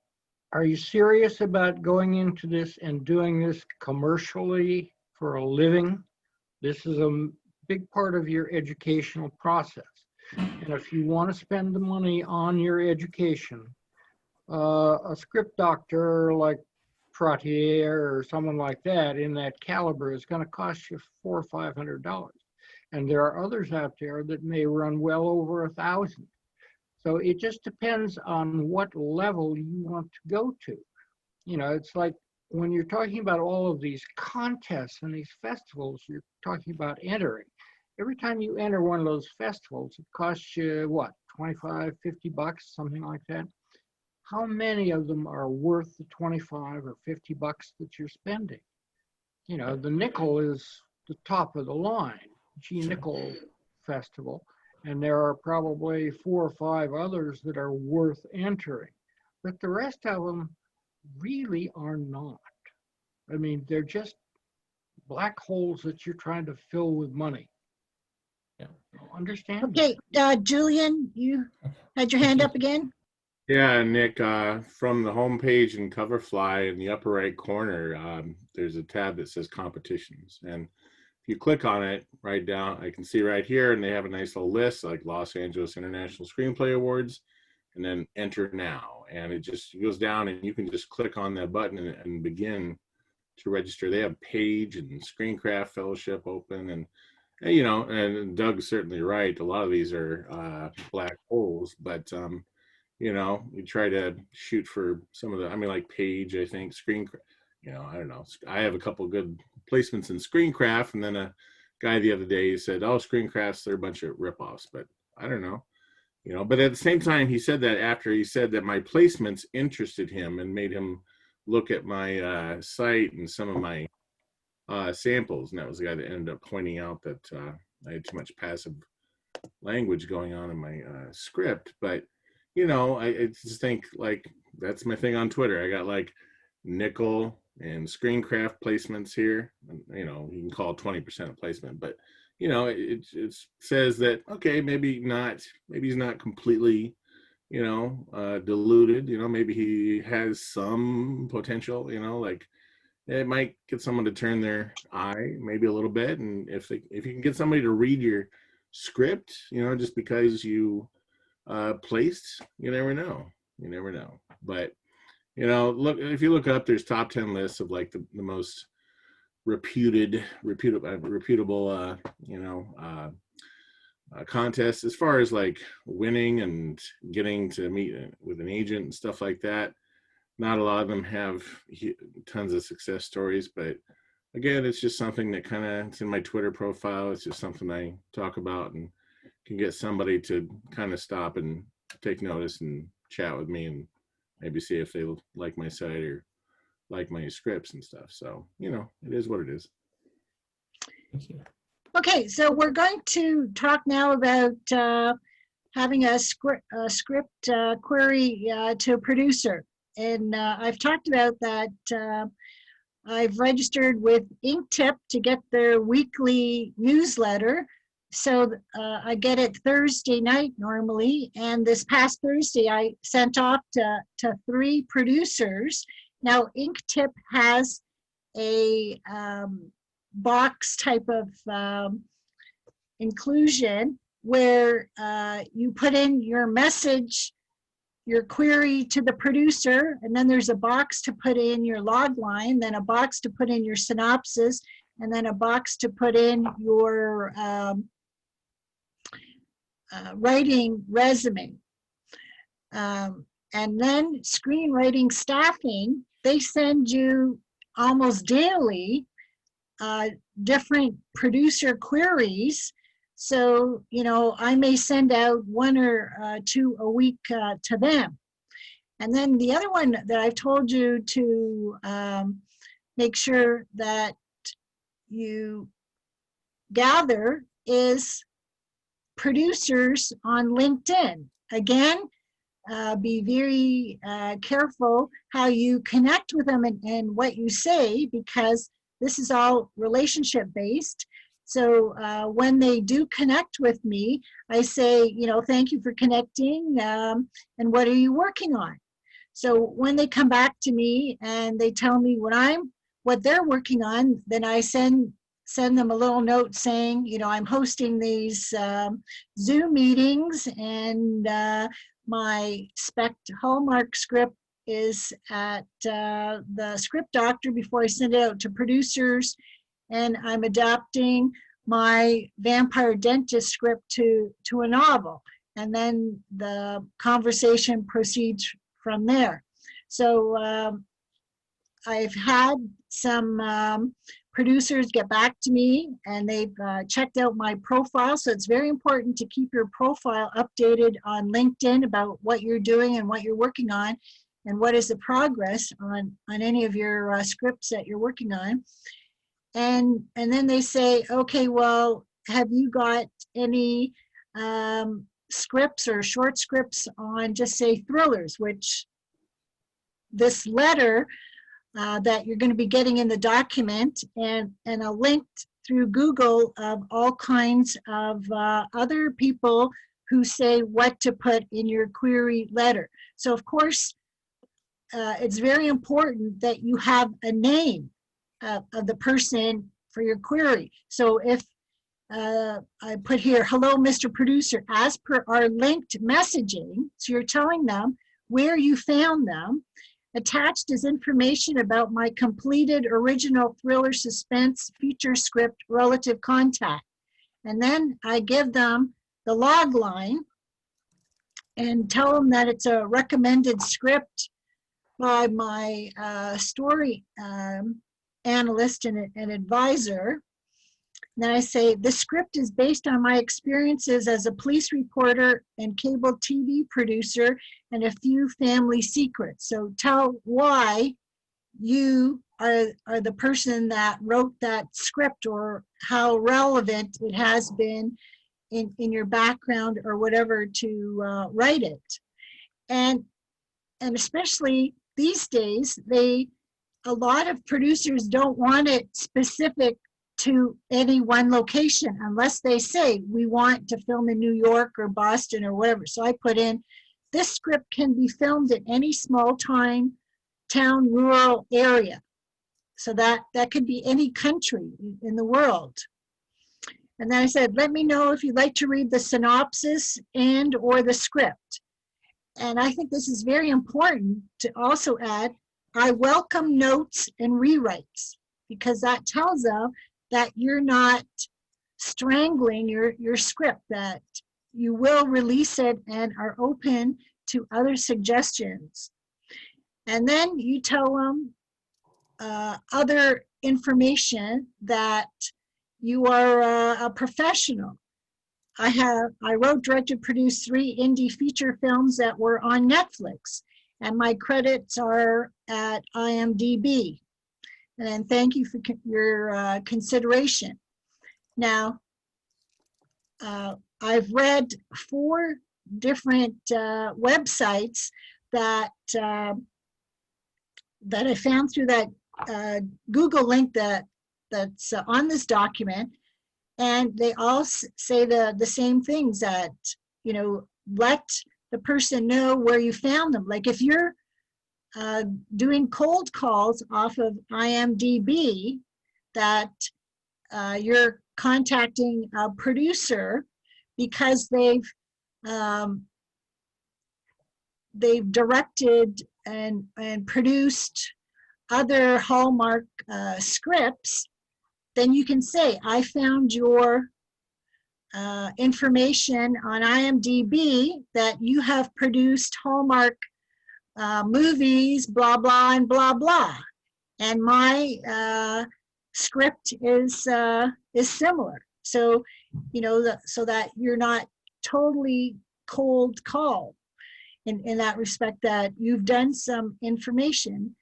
are you serious about going into this and doing this commercially for a living? This is a big part of your educational process. And if you want to spend the money on your education, a script doctor like Trottier or someone like that in that caliber is going to cost you $400 or $500. And there are others out there that may run well over 1,000. So it just depends on what level you want to go to. It's like when you're talking about all of these contests and these festivals, you're talking about entering. Every time you enter one of those festivals, it costs you what, 25, 50 bucks, something like that. How many of them are worth the 25 or 50 bucks that you're spending? The nickel is the top of the line, G Nickel Festival. And there are probably 4 or 5 others that are worth entering. But the rest of them really are not. I mean, they're just black holes that you're trying to fill with money. Yeah. Understand? Okay, Julian, you had your hand up again? Yeah, Nick, from the homepage in Coverfly in the upper right corner, there's a tab that says competitions. And if you click on it right down, I can see right here, and they have a nice little list like Los Angeles International Screenplay Awards, and then enter now. And it just goes down, and you can just click on that button and begin to register. They have Page and Screencraft Fellowship open, and and Doug's certainly right. A lot of these are black holes, but you try to shoot for some of the, like Page, I think, Screencraft. I don't know. I have a couple good placements in Screencraft, and then a guy the other day said, "Oh, Screencrafts, they're a bunch of ripoffs." But I don't know. But at the same time, he said that after he said that my placements interested him and made him look at my site and some of my samples, and that was the guy that ended up pointing out that I had too much passive language going on in my script. But I just think like that's my thing on Twitter. I got like nickel and Screencraft placements here. You can call it 20% of placement, but it says that okay, maybe he's not completely diluted. Maybe he has some potential. Like it might get someone to turn their eye maybe a little bit, and if you can get somebody to read your script, just because you placed, you never know. But look, if you look up, there's top 10 lists of like the most reputable contests as far as like winning and getting to meet with an agent and stuff like that. Not a lot of them have tons of success stories, but again, it's just something that it's in my Twitter profile. It's just something I talk about and can get somebody to kind of stop and take notice and chat with me and maybe see if they like my site or like my scripts and stuff. So, it is what it is. Thank you. Okay, so we're going to talk now about having a script query to a producer. And I've talked about that. I've registered with Inktip to get their weekly newsletter. So I get it Thursday night normally. And this past Thursday, I sent off to 3 producers. Now, Inktip has a box type of inclusion where you put in your message, your query to the producer, and then there's a box to put in your log line, then a box to put in your synopsis, and then a box to put in your writing resume. And then screenwriting staffing, they send you almost daily different producer queries. So, I may send out 1 or 2 a week to them. And then the other one that I've told you to make sure that you gather is producers on LinkedIn. again, be very careful how you connect with them and what you say, because this is all relationship based. So when they do connect with me, I say, you know, thank you for connecting, and what are you working on? So when they come back to me and they tell me what they're working on, then I send them a little note saying, you know, I'm hosting these Zoom meetings, and my Hallmark script is at the script doctor before I send it out to producers, and I'm adapting my vampire dentist script to a novel, and then the conversation proceeds from there. So I've had some producers get back to me, and they've checked out my profile. So it's very important to keep your profile updated on LinkedIn about what you're doing and what you're working on, and what is the progress on any of your scripts that you're working on. And then they say, okay, well, have you got any scripts or short scripts on, just say, thrillers, which this letter that you're going to be getting in the document, and a link through Google of all kinds of other people who say what to put in your query letter. So of course, it's very important that you have a name of the person for your query. So if I put here, hello, Mr. Producer, as per our linked messaging, so you're telling them where you found them. Attached is information about my completed original thriller suspense feature script Relative Contact. And then I give them the log line and tell them that it's a recommended script by my story analyst and advisor. Then I say, the script is based on my experiences as a police reporter and cable TV producer and a few family secrets. So tell why you are the person that wrote that script, or how relevant it has been in your background or whatever to write it. And especially these days, a lot of producers don't want it specific to any one location unless they say we want to film in New York or Boston or whatever. So I put in, this script can be filmed in any small town, rural area. So that could be any country in the world. And then I said, let me know if you'd like to read the synopsis and or the script. And I think this is very important to also add, I welcome notes and rewrites, because that tells them that you're not strangling your script, that you will release it and are open to other suggestions. And then you tell them other information, that you are a professional. I wrote, directed, produced 3 indie feature films that were on Netflix, and my credits are at IMDb. And then thank you for your consideration. Now, I've read 4 different websites that I found through that Google link that's on this document, and they all say the same things, that, you know, let the person know where you found them. Like if you're doing cold calls off of IMDb, that you're contacting a producer because they've directed and produced other Hallmark scripts, then you can say, I found your information on IMDb that you have produced Hallmark movies, blah, blah, and blah, blah. And my script is similar. So, you know, so that you're not totally cold call in that respect, that you've done some information.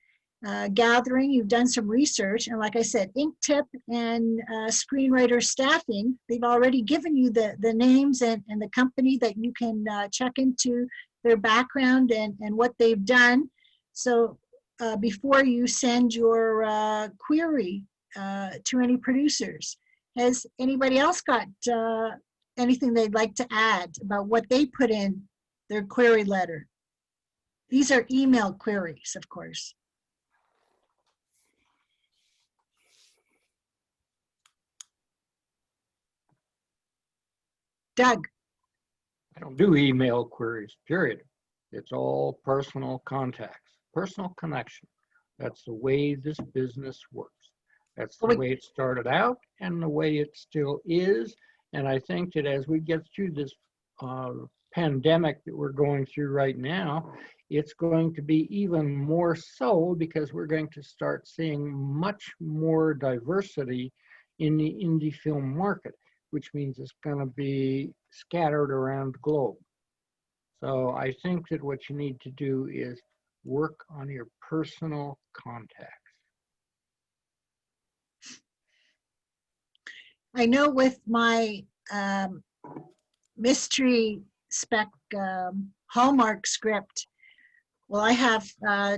gathering. You've done some research, and like I said, Ink Tip and Screenwriter Staffing, they've already given you the names and the company that you can check into their background and what they've done. So before you send your query to any producers, has anybody else got anything they'd like to add about what they put in their query letter? These are email queries, of course. Doug. I don't do email queries, period. It's all personal contacts, personal connection. That's the way this business works. That's the way it started out and the way it still is. And I think that as we get through this pandemic that we're going through right now, it's going to be even more so because we're going to start seeing much more diversity in the indie film market, which means it's going to be scattered around the globe. So I think that what you need to do is work on your personal contacts. I know with my mystery spec Hallmark script, well, I have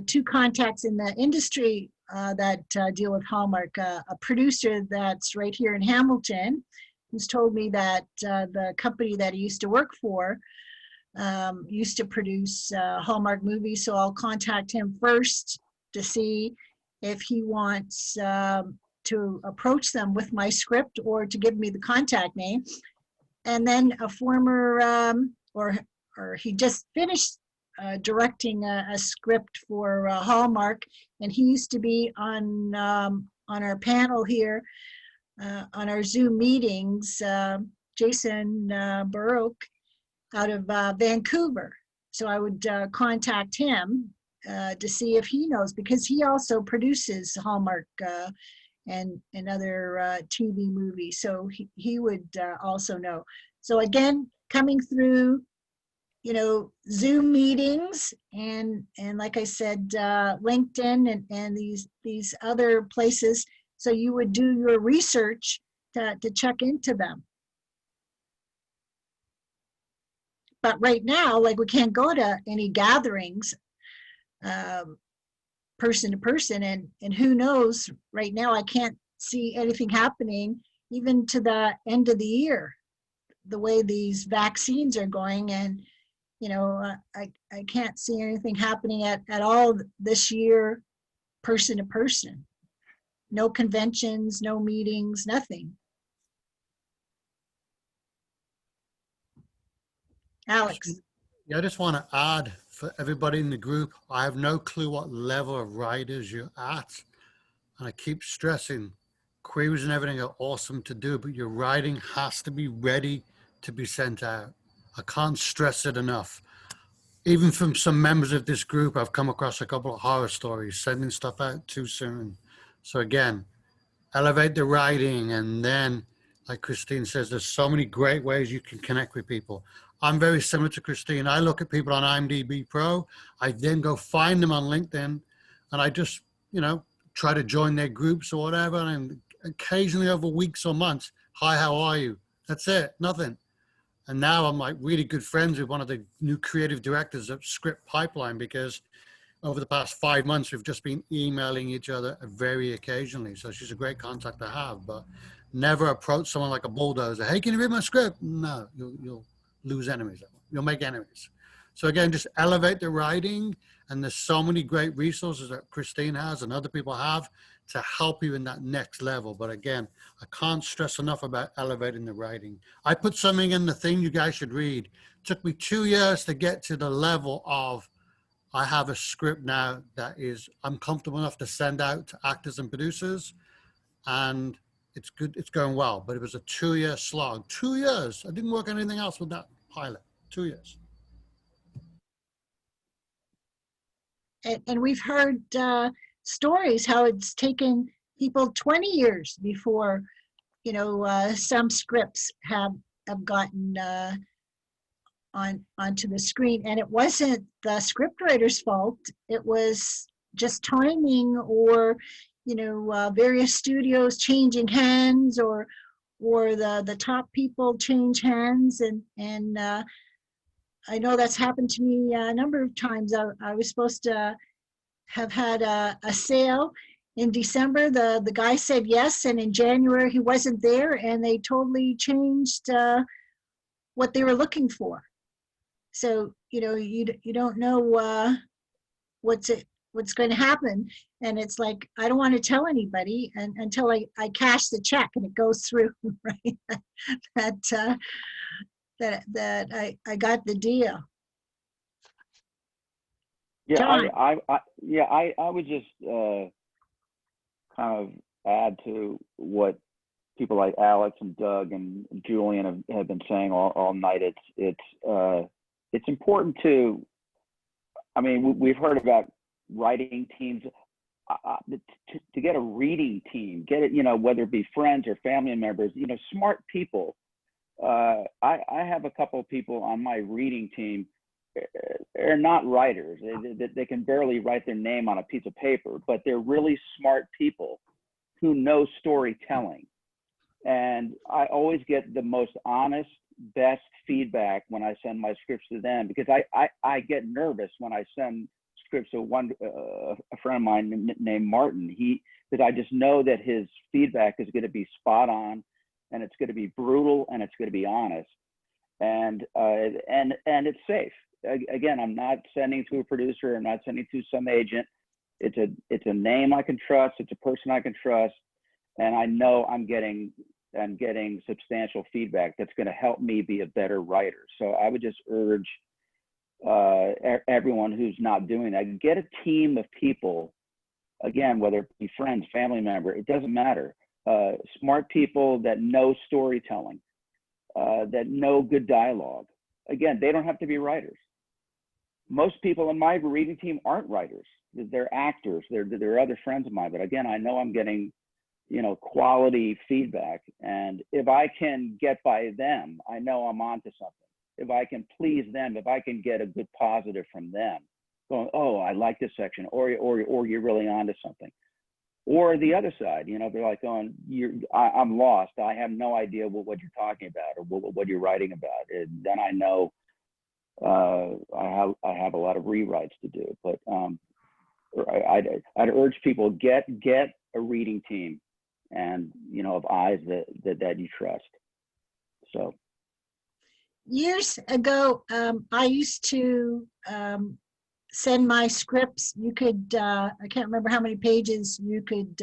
two contacts in the industry that deal with Hallmark. A producer that's right here in Hamilton, who's told me that the company that he used to work for used to produce Hallmark movies. So I'll contact him first to see if he wants to approach them with my script or to give me the contact name. And then a former, or he just finished directing a script for Hallmark, and he used to be on our panel here, on our Zoom meetings, Jason Baroque out of Vancouver. So I would contact him to see if he knows, because he also produces Hallmark and other TV movies. So he would also know. So again, coming through, Zoom meetings and like I said, LinkedIn and these other places. So you would do your research to check into them. But right now, like, we can't go to any gatherings person to person, and who knows, right now I can't see anything happening even to the end of the year, the way these vaccines are going. And I can't see anything happening at all this year, person to person. No conventions, no meetings, nothing. Alex. Yeah, I just want to add for everybody in the group, I have no clue what level of writers you're at. And I keep stressing, queries and everything are awesome to do, but your writing has to be ready to be sent out. I can't stress it enough. Even from some members of this group, I've come across a couple of horror stories, sending stuff out too soon. So again, elevate the writing. And then, like Christine says, there's so many great ways you can connect with people. I'm very similar to Christine. I look at people on IMDb Pro. I then go find them on LinkedIn, and I just, try to join their groups or whatever. And occasionally over weeks or months, hi, how are you? That's it, nothing. And now I'm like really good friends with one of the new creative directors of Script Pipeline, because over the past 5 months, we've just been emailing each other very occasionally. So she's a great contact to have, but never approach someone like a bulldozer. Hey, can you read my script? No, you'll lose enemies. You'll make enemies. So again, just elevate the writing. And there's so many great resources that Christine has and other people have to help you in that next level. But again, I can't stress enough about elevating the writing. I put something in the thing you guys should read. It took me 2 years to get to the level of, I have a script now that I'm comfortable enough to send out to actors and producers, and it's good, it's going well. But it was a 2-year slog. 2 years. I didn't work on anything else with that pilot. 2 years. And we've heard stories how it's taken people 20 years before, some scripts have gotten onto the screen. And it wasn't the scriptwriter's fault. It was just timing, or various studios changing hands, or the top people change hands, and I know that's happened to me a number of times. I was supposed to have had a sale in December. The guy said yes, and in January he wasn't there, and they totally changed what they were looking for. So you don't know what's going to happen, and it's like, I don't want to tell anybody until I cash the check and it goes through, right? that I got the deal. Yeah, John. I would just kind of add to what people like Alex and Doug and Julian have been saying all night. It's important to, I mean, we've heard about writing teams. To get a reading team, get it, whether it be friends or family members, smart people. I have a couple of people on my reading team. They're not writers. They can barely write their name on a piece of paper, but they're really smart people who know storytelling. And I always get the most honest, best feedback when I send my scripts to them, because I get nervous when I send scripts to a friend of mine named Martin. Because I just know that his feedback is going to be spot on, and it's going to be brutal, and it's going to be honest, and it's safe. Again, I'm not sending to a producer. I'm not sending to some agent. It's a name I can trust. It's a person I can trust, and I know I'm getting substantial feedback that's going to help me be a better writer. So I would just urge everyone who's not doing that, get a team of people. Again, whether it be friends, family member, it doesn't matter. Smart people that know storytelling, that know good dialogue. Again, they don't have to be writers. Most people in my reading team aren't writers. They're actors. They're other friends of mine. But again, I know I'm getting, quality feedback. And if I can get by them, I know I'm onto something. If I can please them, if I can get a good positive from them, going, oh, I like this section, or you're really onto something. Or the other side, they're like going, I'm lost. I have no idea what you're talking about or what you're writing about. And then I know I have a lot of rewrites to do. But I'd urge people, get a reading team, and of eyes that you trust. So years ago, I used to send my scripts. You could, I can't remember how many pages you could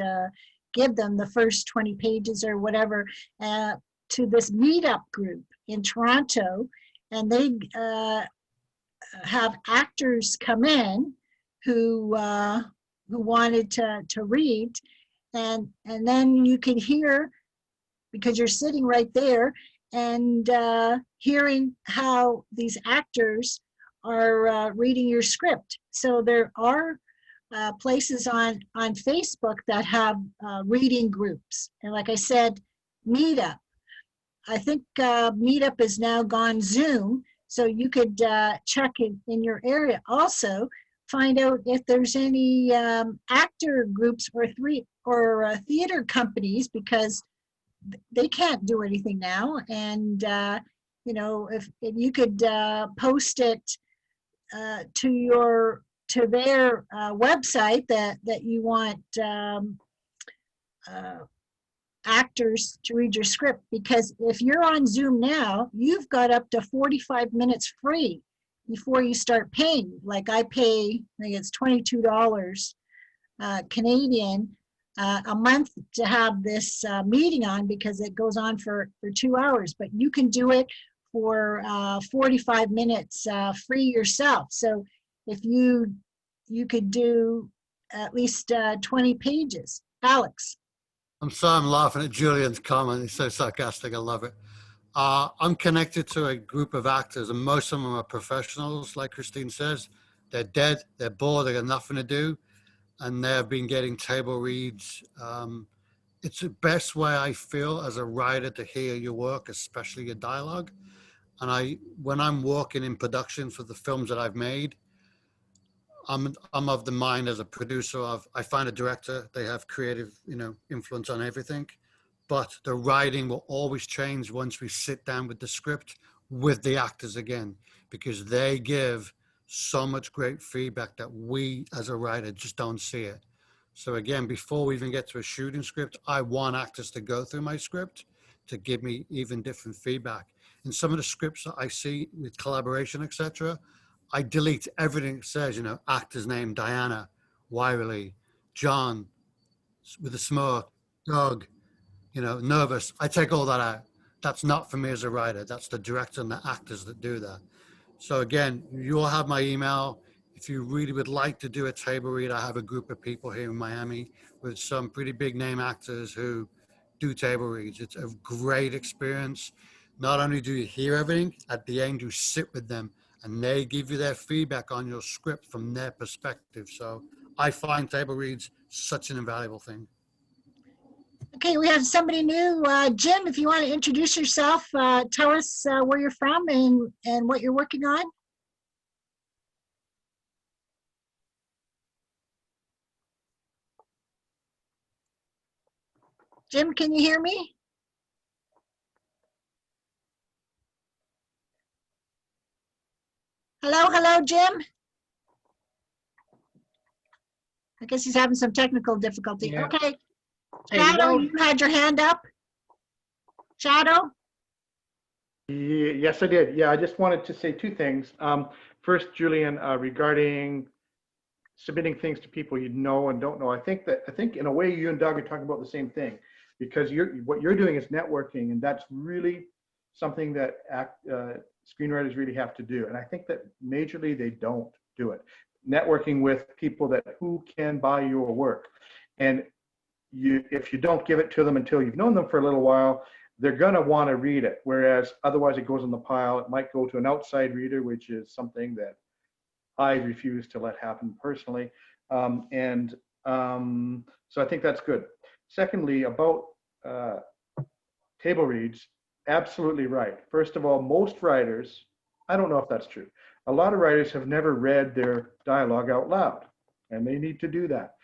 give them, the first 20 pages or whatever, to this meetup group in Toronto. And they have actors come in who wanted to read. And then you could hear, because you're sitting right there, and hearing how these actors are reading your script. So there are places on Facebook that have reading groups. And like I said, Meetup. I think Meetup is now gone Zoom, so you could check in your area. Also, find out if there's any actor groups or theater companies, because they can't do anything now. And if you could post it to their website that you want actors to read your script, because if you're on Zoom now, you've got up to 45 minutes free before you start paying. Like I pay, I think it's $22 Canadian a month to have this meeting on, because it goes on for 2 hours, but you can do it for 45 minutes free yourself. So if you could do at least 20 pages. Alex. I'm sorry, I'm laughing at Julian's comment. He's so sarcastic. I love it. I'm connected to a group of actors, and most of them are professionals, like Christine says. They're dead, they're bored, they got nothing to do, and they've been getting table reads. It's the best way, I feel, as a writer, to hear your work, especially your dialogue. And when I'm working in production for the films that I've made, I'm of the mind as a producer of, I find a director, they have creative, influence on everything, but the writing will always change once we sit down with the script with the actors again, because they give so much great feedback that we as a writer just don't see it. So again, before we even get to a shooting script, I want actors to go through my script to give me even different feedback. And some of the scripts that I see with collaboration, etc., I delete everything that says, actor's name, Diana, Wiley, John, with a smirk, Doug, nervous. I take all that out. That's not for me as a writer. That's the director and the actors that do that. So again, you'll have my email. If you really would like to do a table read, I have a group of people here in Miami with some pretty big name actors who do table reads. It's a great experience. Not only do you hear everything, at the end you sit with them and they give you their feedback on your script from their perspective. So I find table reads such an invaluable thing. Okay, we have somebody new. Jim, if you want to introduce yourself, tell us where you're from and what you're working on. Jim, can you hear me? Hello, Jim. I guess he's having some technical difficulty. Yeah. Okay. Hey, Shadow, well- you had your hand up. Shadow? Yes, I did. Yeah, I just wanted to say two things. First, Julian, regarding submitting things to people you know and don't know. I think in a way you and Doug are talking about the same thing, because what you're doing is networking, and that's really something that screenwriters really have to do. And I think that majorly they don't do it. Networking with people who can buy your work. And if you don't give it to them until you've known them for a little while, they're going to want to read it. Whereas otherwise it goes in the pile. It might go to an outside reader, which is something that I refuse to let happen personally. So I think that's good. Secondly, about table reads, absolutely right. First of all, most writers, I don't know if that's true. A lot of writers have never read their dialogue out loud, and they need to do that.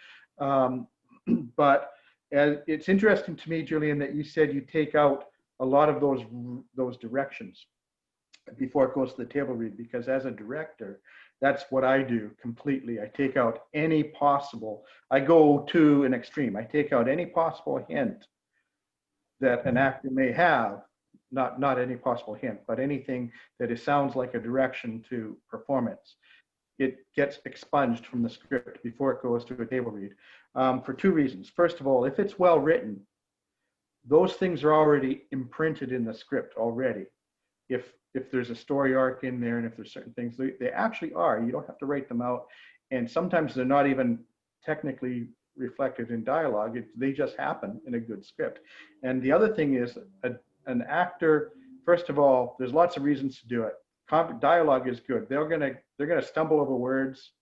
But it's interesting to me, Julian, that you said you take out a lot of those directions before it goes to the table read, because as a director, that's what I do completely. I take out any possible, I go to an extreme. I take out any possible hint that an actor may have, not any possible hint, but anything that sounds like a direction to performance. It gets expunged from the script before it goes to a table read, for two reasons. First of all, if it's well written, those things are already imprinted in the script already. If there's a story arc in there, and if there's certain things, they actually are. You don't have to write them out. And sometimes they're not even technically reflected in dialogue. They just happen in a good script. And the other thing is, an actor, first of all, there's lots of reasons to do it. Dialogue is good. They're gonna stumble over words.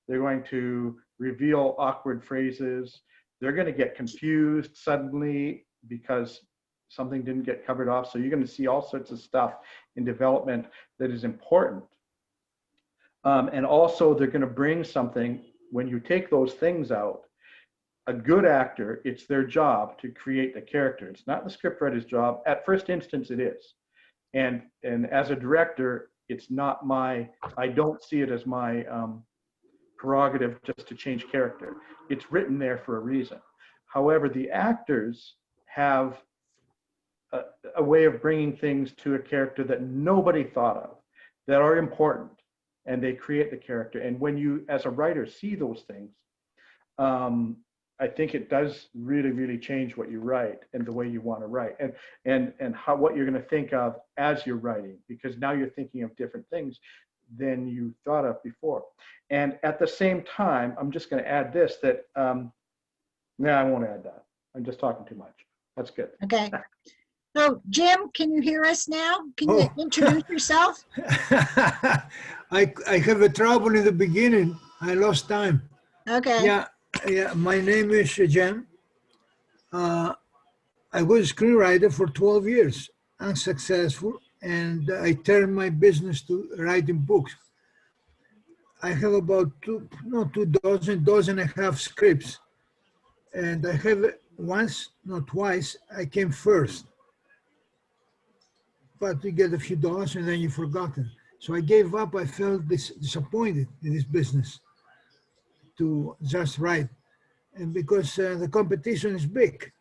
They're going to reveal awkward phrases. They're gonna get confused suddenly because something didn't get covered off. So you're going to see all sorts of stuff in development that is important. And also they're going to bring something when you take those things out. A good actor, it's their job to create the character. It's not the scriptwriter's job. At first instance, it is. And as a director, it's not I don't see it as my prerogative just to change character. It's written there for a reason. However, the actors have a way of bringing things to a character that nobody thought of, that are important, and they create the character. And when you, as a writer, see those things, I think it does really, really change what you write and the way you want to write, and what you're going to think of as you're writing, because now you're thinking of different things than you thought of before. And at the same time, I'm just going to add this, that, no, I won't add that. I'm just talking too much. That's good. Okay. So Jim, can you hear us now? Can you introduce yourself? I have a trouble in the beginning. I lost time. Okay. Yeah. My name is Jim. I was a screenwriter for 12 years, unsuccessful, and I turned my business to writing books. I have about two dozen and a half scripts. And I have once, not twice, I came first. But you get a few dollars and then you've forgotten. So I gave up. I felt disappointed in this business to just write. And because the competition is big.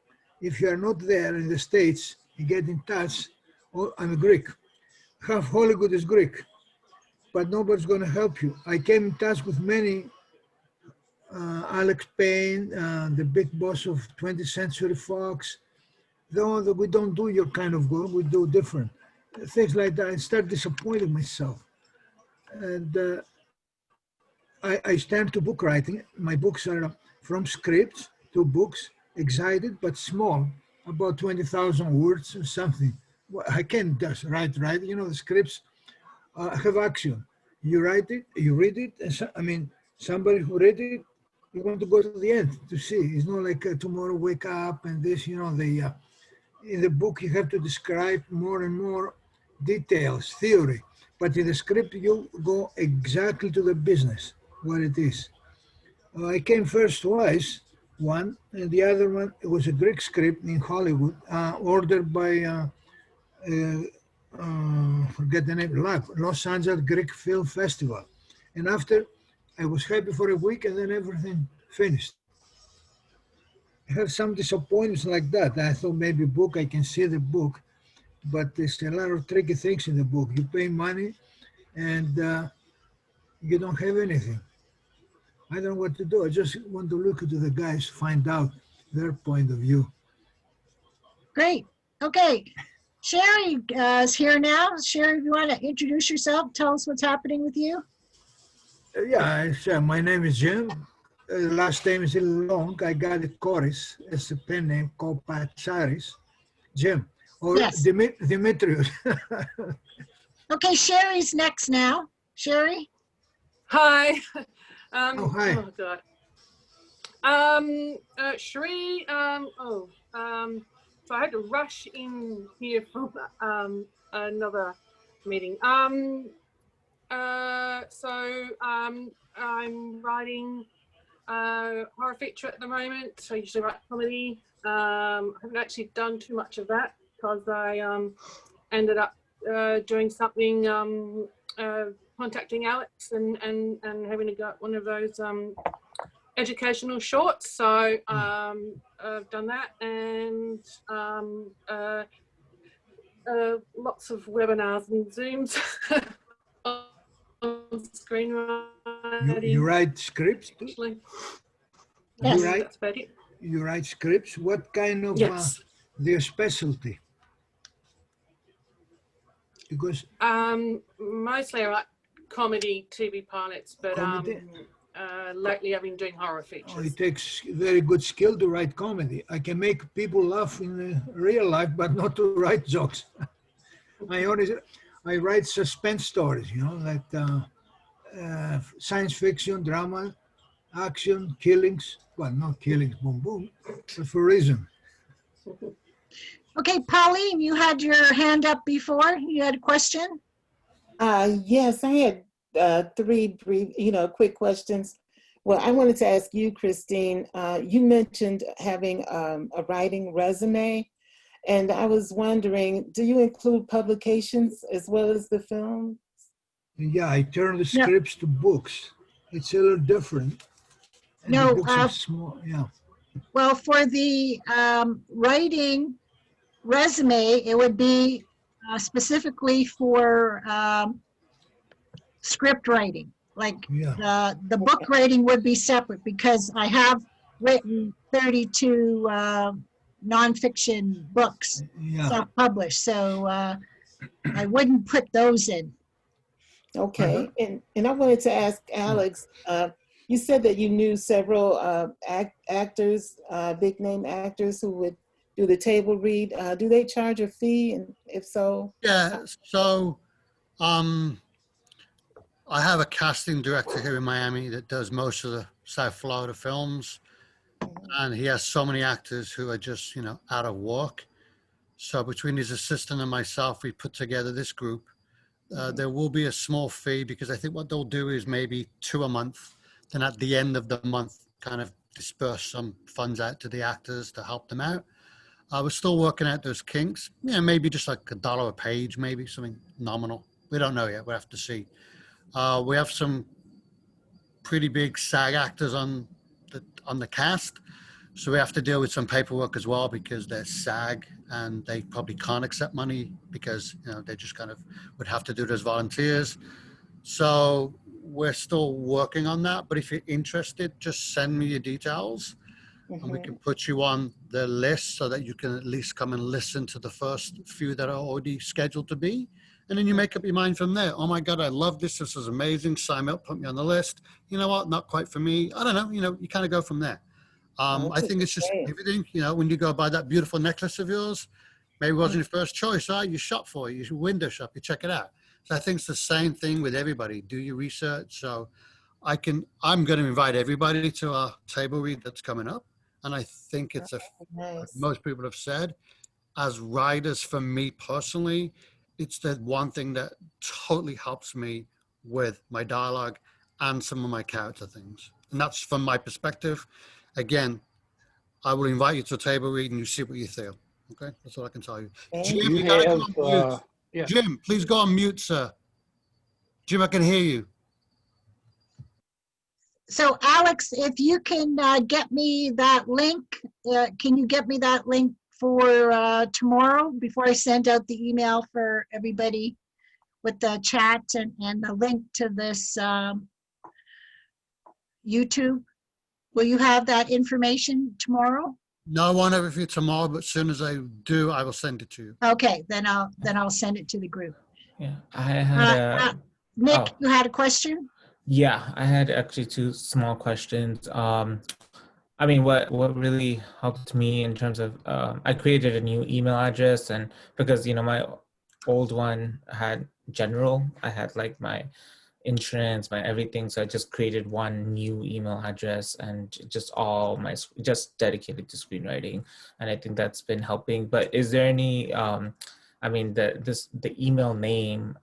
If you are not there in the States, you get in touch. Oh, I'm Greek. Half Hollywood is Greek, but nobody's going to help you. I came in touch with many, Alex Payne, the big boss of 20th Century Fox. Though we don't do your kind of work, we do different. Things like that. I start disappointing myself. And I stand to book writing. My books are from scripts to books, excited but small, about 20,000 words or something. Well, I can't just write. You know, the scripts have action. You write it, you read it, and somebody who read it, you want to go to the end to see. It's not like tomorrow wake up and this, you know, in the book you have to describe more and more details, theory. But in the script, you go exactly to the business, what it is. I came first twice, one, and the other one, it was a Greek script in Hollywood, ordered by, forget the name, Los Angeles Greek Film Festival. And after, I was happy for a week and then everything finished. I have some disappointments like that. I thought maybe book, I can see the book, but there's a lot of tricky things in the book. You pay money and you don't have anything. I don't know what to do. I just want to look into the guys, find out their point of view. Great. Okay. Sherry is here now. Sherry, you want to introduce yourself? Tell us what's happening with you. Yeah, my name is Jim. Last name is a little long. I got it Koris. It's a pen name called Patsaris. Jim. Or yes. Dimitrios. Okay, Sherry's next now. Sherry? Hi. Hi. Oh, God. Sheree, so I had to rush in here from another meeting. I'm writing horror feature at the moment. So I usually write comedy. I haven't actually done too much of that because I ended up doing something, contacting Alex and having to go one of those educational shorts. So I've done that, and lots of webinars and Zooms on screenwriting. You write scripts too? Yes, you write, that's about it. You write scripts? What kind of their specialty? Because mostly I write comedy TV pilots, but lately I've been doing horror features. Oh, it takes very good skill to write comedy. I can make people laugh in real life, but not to write jokes. I write suspense stories, you know, like science fiction, drama, action, killings. Well, not killings, boom, boom, but for a reason. Okay, Pauline, you had your hand up before. You had a question? Yes, I had 3 brief, quick questions. Well, I wanted to ask you, Christine, you mentioned having a writing resume, and I was wondering, do you include publications as well as the film? Yeah, I turn the scripts to books. It's a little different. And no, the books are small, yeah. Well, for the writing resume, it would be specifically for script writing. Like the book writing would be separate because I have written 32 nonfiction books self-published, so I wouldn't put those in. Okay, and I wanted to ask Alex, you said that you knew several actors, big name actors who would do the table read. Do they charge a fee, and if so? Yeah, so I have a casting director here in Miami that does most of the South Florida films, and he has so many actors who are just, out of work. So between his assistant and myself, we put together this group, There will be a small fee because I think what they'll do is maybe 2 a month. Then at the end of the month, kind of disperse some funds out to the actors to help them out. We're still working out those kinks. Yeah, maybe just like $1 a page, maybe something nominal. We don't know yet. We have to see. We have some pretty big SAG actors on the cast, so we have to deal with some paperwork as well because they're SAG and they probably can't accept money because they just kind of would have to do it as volunteers. So we're still working on that. But if you're interested, just send me your details. And we can put you on the list so that you can at least come and listen to the first few that are already scheduled to be. And then you make up your mind from there. Oh my God, I love this. This is amazing. Sign me up, put me on the list. You know what? Not quite for me. I don't know. You kind of go from there. I think it's just everything, when you go buy that beautiful necklace of yours, maybe it wasn't your first choice. Right? You shop for it. You window shop, you check it out. So I think it's the same thing with everybody. Do your research. So I'm going to invite everybody to our table read that's coming up. And I think it's like most people have said, as writers, for me personally, it's the one thing that totally helps me with my dialogue and some of my character things. And that's from my perspective. Again, I will invite you to a table read and you see what you feel. Okay, that's all I can tell you. Jim, you gotta go on mute. Yeah. Jim, please go on mute, sir. Jim, I can hear you. So Alex, if you can get me that link, can you get me that link for tomorrow before I send out the email for everybody with the chat and the link to this YouTube? Will you have that information tomorrow? No, I won't have it for you tomorrow, but as soon as I do, I will send it to you. Okay, then I'll send it to the group. Yeah, I had Nick, you had a question? Yeah, I had actually two small questions. I mean, what really helped me in terms of I created a new email address, and because my old one had general, I had like my insurance, my everything, so I just created one new email address and just dedicated to screenwriting, and I think that's been helping. But is there any I mean the email name,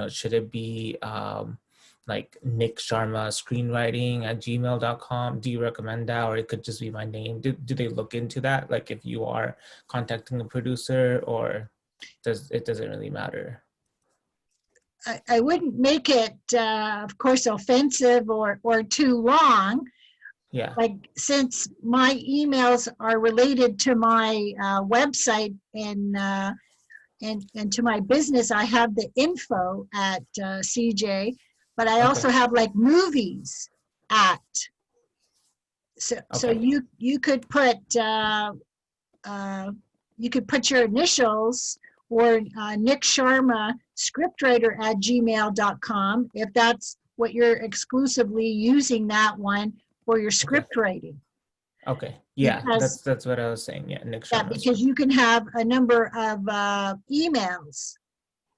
should it be like Nick Sharma screenwriting at gmail.com? Do you recommend that, or it could just be my name? Do they look into that, like if you are contacting a producer, or it doesn't really matter? I wouldn't make it, of course, offensive or too long. Yeah. Like, since my emails are related to my website and to my business, I have the info at CJ, but I also have like movies at. So you could put your initials or Nick Sharma scriptwriter at gmail.com if that's what you're exclusively using that one for your script writing. Okay. Yeah, because, that's what I was saying. Yeah, Nick Sharma. Yeah, because you can have a number of emails,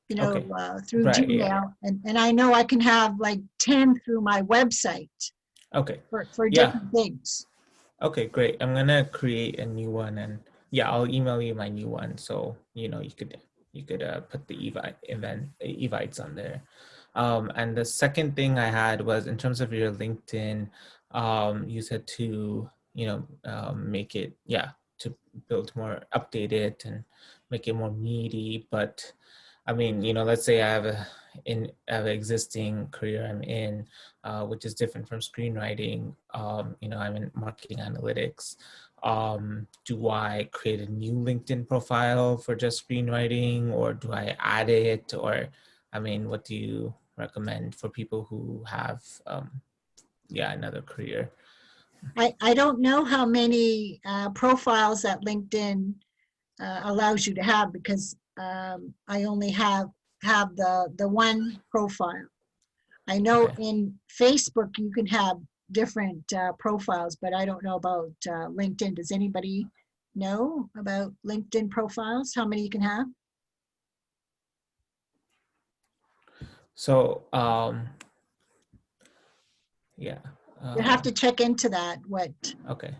through Right, Gmail, yeah. and I know I can have like 10 through my website. Okay. For different things. Okay, great. I'm gonna create a new one, and I'll email you my new one, so you could put the evites on there. And the second thing I had was in terms of your LinkedIn, you said to make it to build more, update it and make it more meaty. But I mean, let's say I have an existing career I'm in, which is different from screenwriting. I'm in marketing analytics. Do I create a new LinkedIn profile for just screenwriting, or do I add it? Or, I mean, what do you recommend for people who have, another career? I don't know how many profiles that LinkedIn allows you to have, because I only have the one profile. I know in Facebook you can have different profiles, but I don't know about LinkedIn. Does anybody know about LinkedIn profiles? How many you can have? So, you have to check into that. Okay.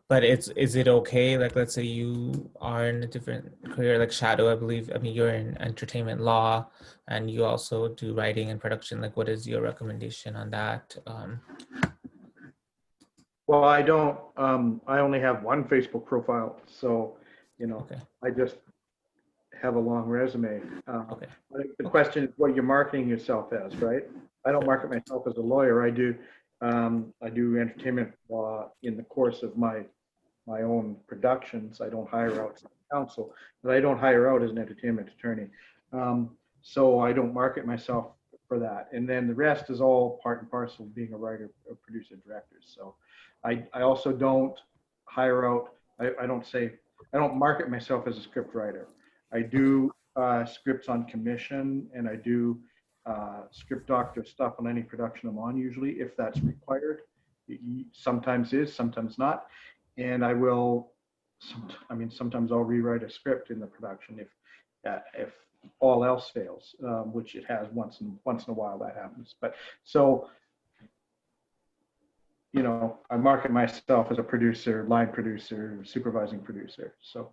But is it okay? Like, let's say you are in a different career, like Shadow, I believe. I mean, you're in entertainment law, and you also do writing and production. Like, what is your recommendation on that? Well, I don't. I only have one Facebook profile, so Okay. I just have a long resume. Okay. I think the question is what you're marketing yourself as, right? I don't market myself as a lawyer. I do entertainment law in the course of my own productions. I don't hire out counsel, but I don't hire out as an entertainment attorney. So I don't market myself for that. And then the rest is all part and parcel of being a writer, a producer, director. So I also don't hire out. I don't market myself as a script writer. I do scripts on commission, and I do script doctor stuff on any production I'm on, usually, if that's required. It sometimes is, sometimes not. And I will, sometimes I'll rewrite a script in the production if all else fails, which it has once in a while that happens. But so, I market myself as a producer, line producer, supervising producer. So,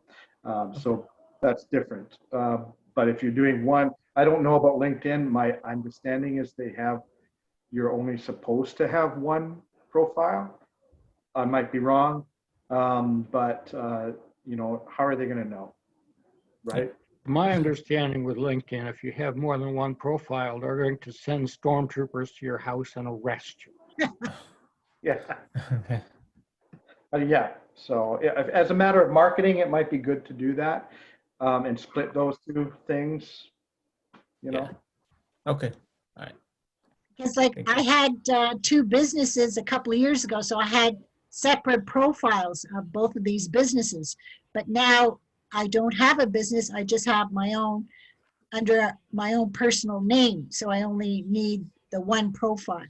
so that's different. But if you're doing one, I don't know about LinkedIn. My understanding is you're only supposed to have one profile. I might be wrong, but how are they going to know, right? My understanding with LinkedIn, if you have more than one profile, they're going to send stormtroopers to your house and arrest you. Yeah. Okay. Yeah. So as a matter of marketing, it might be good to do that and split those two things, Yeah. Okay. All right. Because like I had two businesses a couple of years ago, so I had separate profiles of both of these businesses. But now I don't have a business. I just have my own under my own personal name. So I only need the one profile.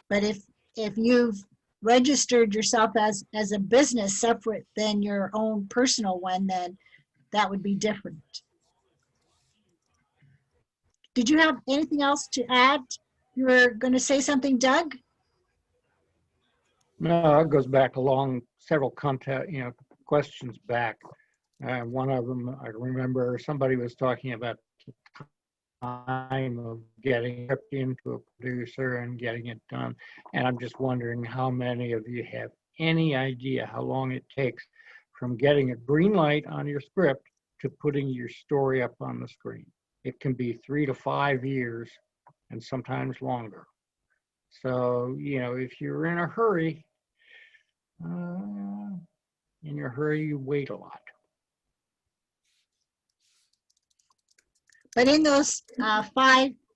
But if you've registered yourself as a business separate than your own personal one, then that would be different. Did you have anything else to add? You were going to say something, Doug? No, it goes back along several questions back. One of them, I remember somebody was talking about the time of getting into a producer and getting it done. And I'm just wondering how many of you have any idea how long it takes from getting a green light on your script to putting your story up on the screen. It can be 3 to 5 years and sometimes longer. So, if you're in a hurry, you wait a lot. But in those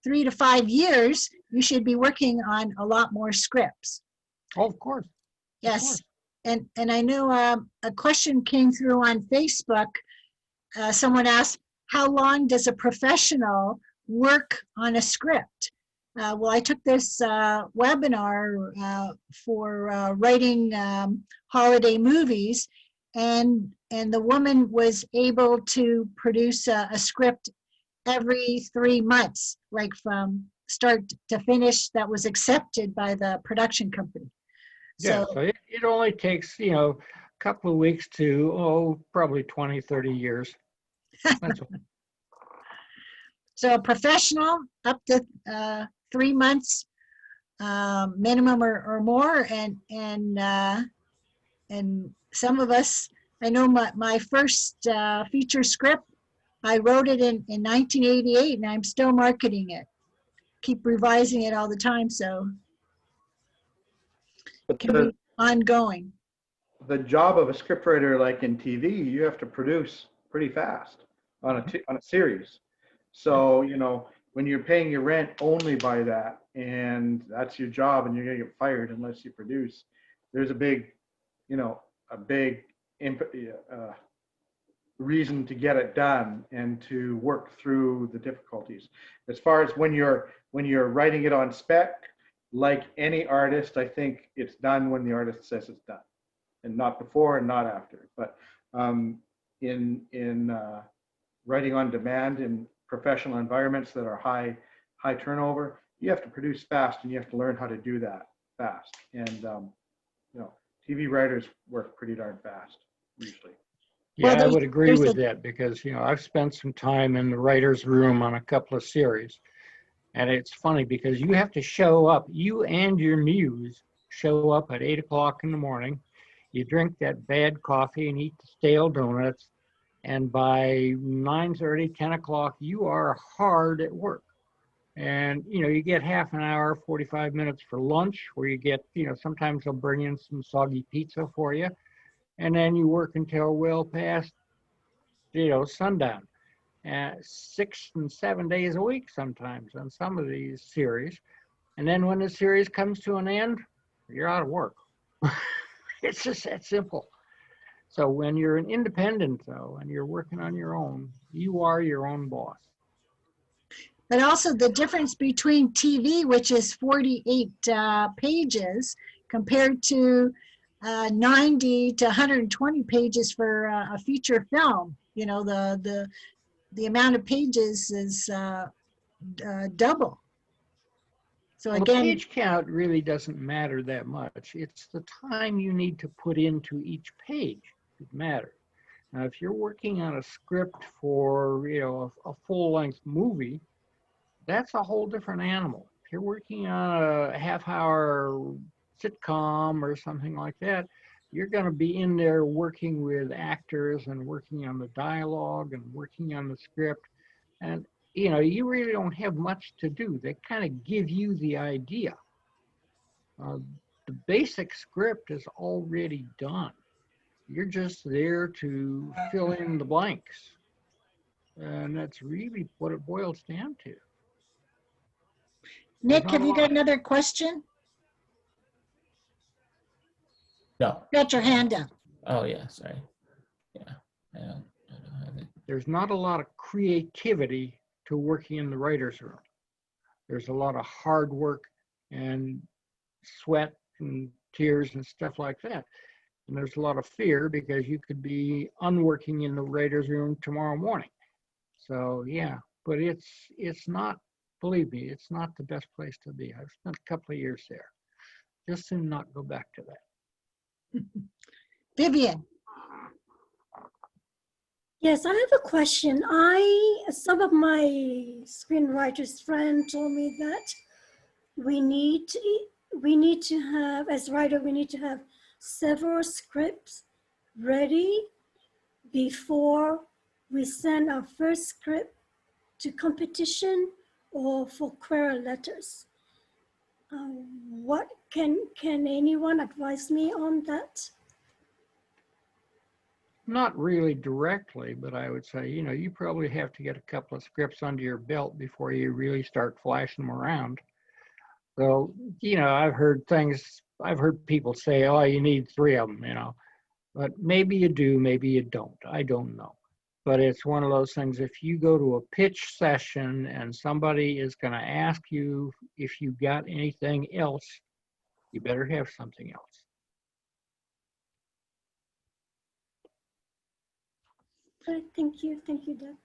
3 to 5 years, you should be working on a lot more scripts. Oh, of course. Yes. Of course. And I know a question came through on Facebook. Someone asked, how long does a professional work on a script? Well, I took this webinar for writing holiday movies, and the woman was able to produce a script every 3 months, like from start to finish, that was accepted by the production company. Yeah, so it only takes, a couple of weeks to, probably 20, 30 years. That's all. So a professional up to 3 months minimum or more, and some of us, I know my first feature script, I wrote it in 1988, and I'm still marketing it. Keep revising it all the time, so it can be ongoing. The job of a scriptwriter, like in TV, you have to produce pretty fast on a series. So, when you're paying your rent only by that, and that's your job, and you're going to get fired unless you produce, there's a big reason to get it done and to work through the difficulties. As far as when you're writing it on spec, like any artist, I think it's done when the artist says it's done, and not before and not after. But in writing on demand in professional environments that are high turnover, you have to produce fast, and you have to learn how to do that fast. And TV writers work pretty darn fast, usually. Yeah, Well, I would agree there's with a- that because, I've spent some time in the writer's room on a couple of series. And it's funny because you have to show up, you and your muse show up at 8 o'clock in the morning. You drink that bad coffee and eat the stale donuts. And by 9:30, 10 o'clock, you are hard at work. And, you get half an hour, 45 minutes for lunch where you get, sometimes they'll bring in some soggy pizza for you. And then you work until well past, sundown. 6 and 7 days a week sometimes on some of these series. And then when the series comes to an end, you're out of work. It's just that simple. So when you're an independent, though, and you're working on your own, you are your own boss. But also the difference between TV, which is 48 pages, compared to 90 to 120 pages for a feature film. The amount of pages is double. So Well, again, the page count really doesn't matter that much. It's the time you need to put into each page that matters. Now, if you're working on a script for, a full-length movie, that's a whole different animal. If you're working on a half-hour sitcom or something like that, you're going to be in there working with actors and working on the dialogue and working on the script. And, you really don't have much to do. They kind of give you the idea. The basic script is already done. You're just there to fill in the blanks. And that's really what it boils down to. Nick, have you got another question? No. Got your hand up. Oh yeah, sorry. Yeah, I don't have it. There's not a lot of creativity to working in the writer's room. There's a lot of hard work and sweat and tears and stuff like that. And there's a lot of fear because you could be unworking in the writer's room tomorrow morning. So yeah, but it's not, believe me, it's not the best place to be. I've spent a couple of years there. Just soon not go back to that. Vivian. Yes, I have a question. Some of my screenwriters friends told me that we need to have, as writer, we need to have several scripts ready before we send our first script to competition or for query letters. What can anyone advise me on that? Not really directly, but I would say, you probably have to get a couple of scripts under your belt before you really start flashing them around. So, I've heard people say, oh, you need 3 of them, but maybe you do, maybe you don't. I don't know. But it's one of those things, if you go to a pitch session and somebody is going to ask you if you got anything else, you better have something else. Thank you, Doug.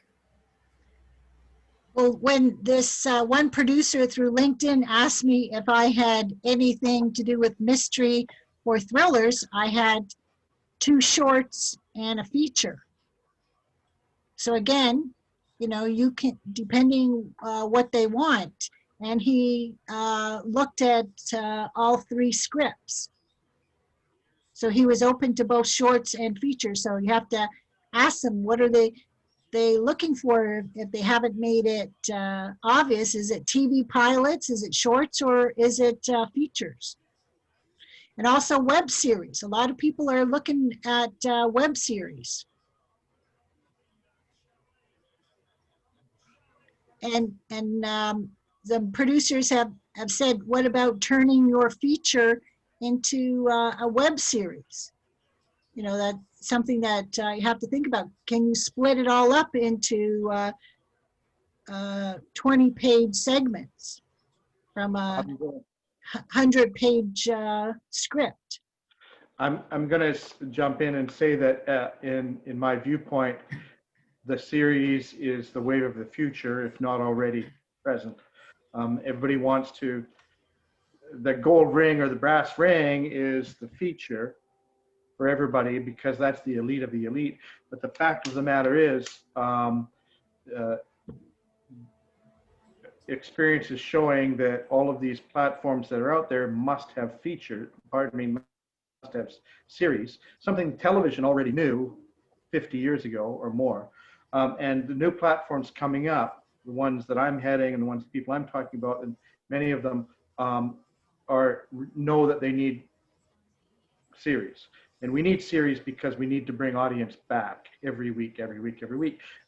Well, when this one producer through LinkedIn asked me if I had anything to do with mystery or thrillers, I had 2 shorts and a feature. So again, you can, depending what they want. And he looked at all 3 scripts. So he was open to both shorts and features. So you have to ask them, what are they looking for if they haven't made it obvious? Is it TV pilots? Is it shorts? Or is it features? And also web series. A lot of people are looking at web series. And the producers have said, what about turning your feature into a web series? That's something that you have to think about. Can you split it all up into 20-page segments from a 100-page script? I'm going to jump in and say that in my viewpoint, the series is the wave of the future, if not already present. Everybody wants to, the gold ring or the brass ring is the feature, for everybody because that's the elite of the elite. But the fact of the matter is, experience is showing that all of these platforms that are out there must have must have series, something television already knew 50 years ago or more. And the new platforms coming up, the ones that I'm heading and the ones people I'm talking about, and many of them know that they need series. And we need series because we need to bring audience back every week.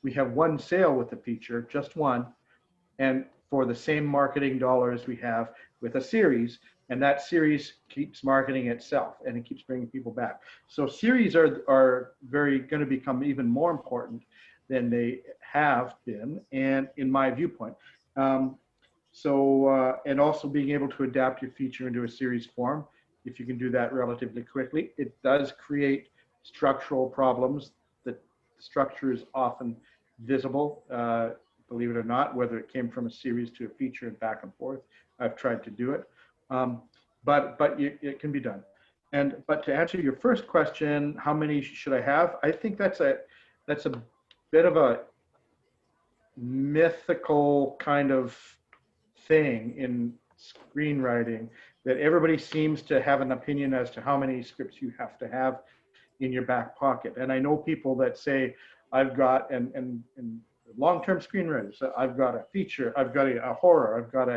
We have one sale with the feature, just one, and for the same marketing dollars we have with a series, and that series keeps marketing itself and it keeps bringing people back. So series are going to become even more important than they have been, and in my viewpoint. And also being able to adapt your feature into a series form, if you can do that relatively quickly, it does create structural problems. The structure is often visible, believe it or not, whether it came from a series to a feature and back and forth. I've tried to do it, but it can be done. But to answer your first question, how many should I have? I think that's a bit of a mythical kind of thing in screenwriting, that everybody seems to have an opinion as to how many scripts you have to have in your back pocket. And I know people that say, I've got, and long-term screenwriters, I've got a feature, I've got a horror, I've got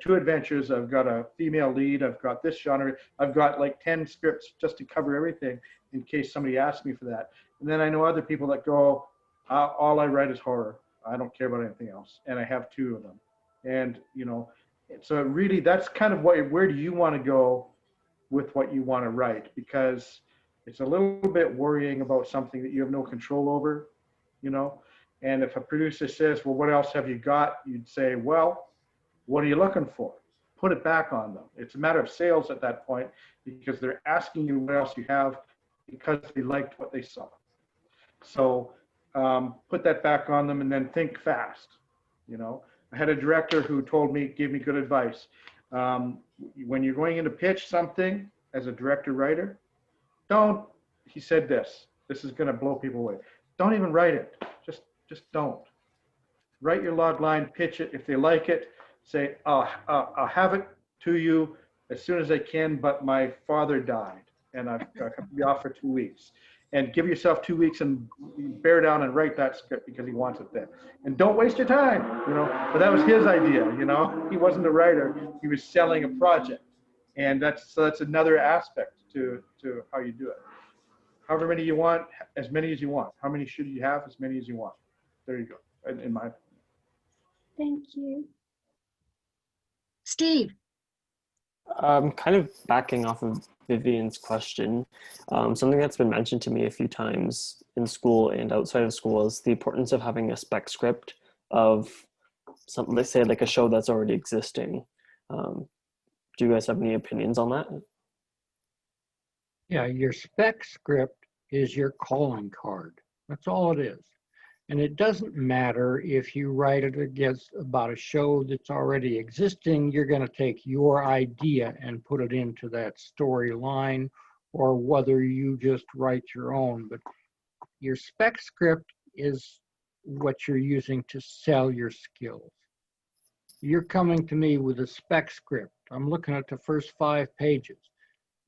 two adventures, I've got a female lead, I've got this genre, I've got like 10 scripts just to cover everything in case somebody asks me for that. And then I know other people that go, all I write is horror. I don't care about anything else. And I have 2 of them. And, so really that's kind of where do you want to go with what you want to write? Because it's a little bit worrying about something that you have no control over, And if a producer says, well, what else have you got? You'd say, well, what are you looking for? Put it back on them. It's a matter of sales at that point because they're asking you what else you have because they liked what they saw. So put that back on them and then think fast, I had a director who gave me good advice. When you're going in to pitch something as a director-writer, he said this is going to blow people away. Don't even write it. Just don't. Write your log line, pitch it. If they like it, say, I'll have it to you as soon as I can, but my father died and I've got to be off for 2 weeks. And give yourself 2 weeks and bear down and write that script because he wants it then. And don't waste your time, But that was his idea, He wasn't a writer. He was selling a project. And that's another aspect to how you do it. However many you want, as many as you want. How many should you have? As many as you want. There you go, in my opinion. Thank you. Steve. Kind of backing off of Vivian's question, something that's been mentioned to me a few times in school and outside of school is the importance of having a spec script of something, let's say like a show that's already existing. Do you guys have any opinions on that? Yeah, your spec script is your calling card. That's all it is. And it doesn't matter if you write it about a show that's already existing, you're going to take your idea and put it into that storyline, or whether you just write your own. But your spec script is what you're using to sell your skills. You're coming to me with a spec script. I'm looking at the first 5 pages.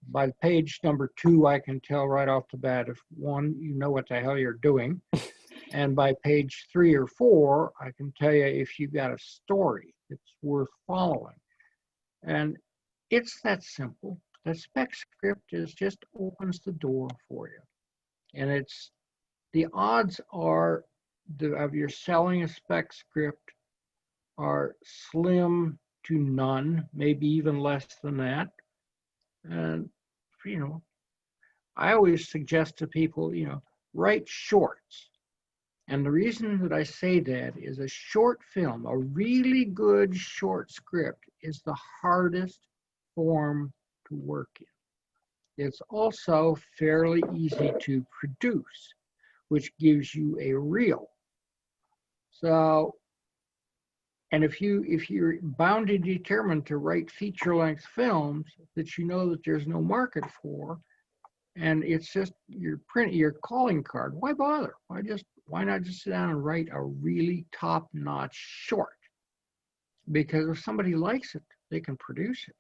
By page number 2, I can tell right off the bat if 1, you know what the hell you're doing. And by page 3 or 4, I can tell you if you've got a story that's worth following. And it's that simple. The spec script just opens the door for you. And the odds are of your selling a spec script are slim to none, maybe even less than that. And, I always suggest to people, write shorts. And the reason that I say that is a short film, a really good short script, is the hardest form to work in. It's also fairly easy to produce, which gives you a reel. So, and if you're bound and determined to write feature-length films that you know that there's no market for, And it's just your calling card. Why bother? Why not just sit down and write a really top-notch short? Because if somebody likes it, they can produce it,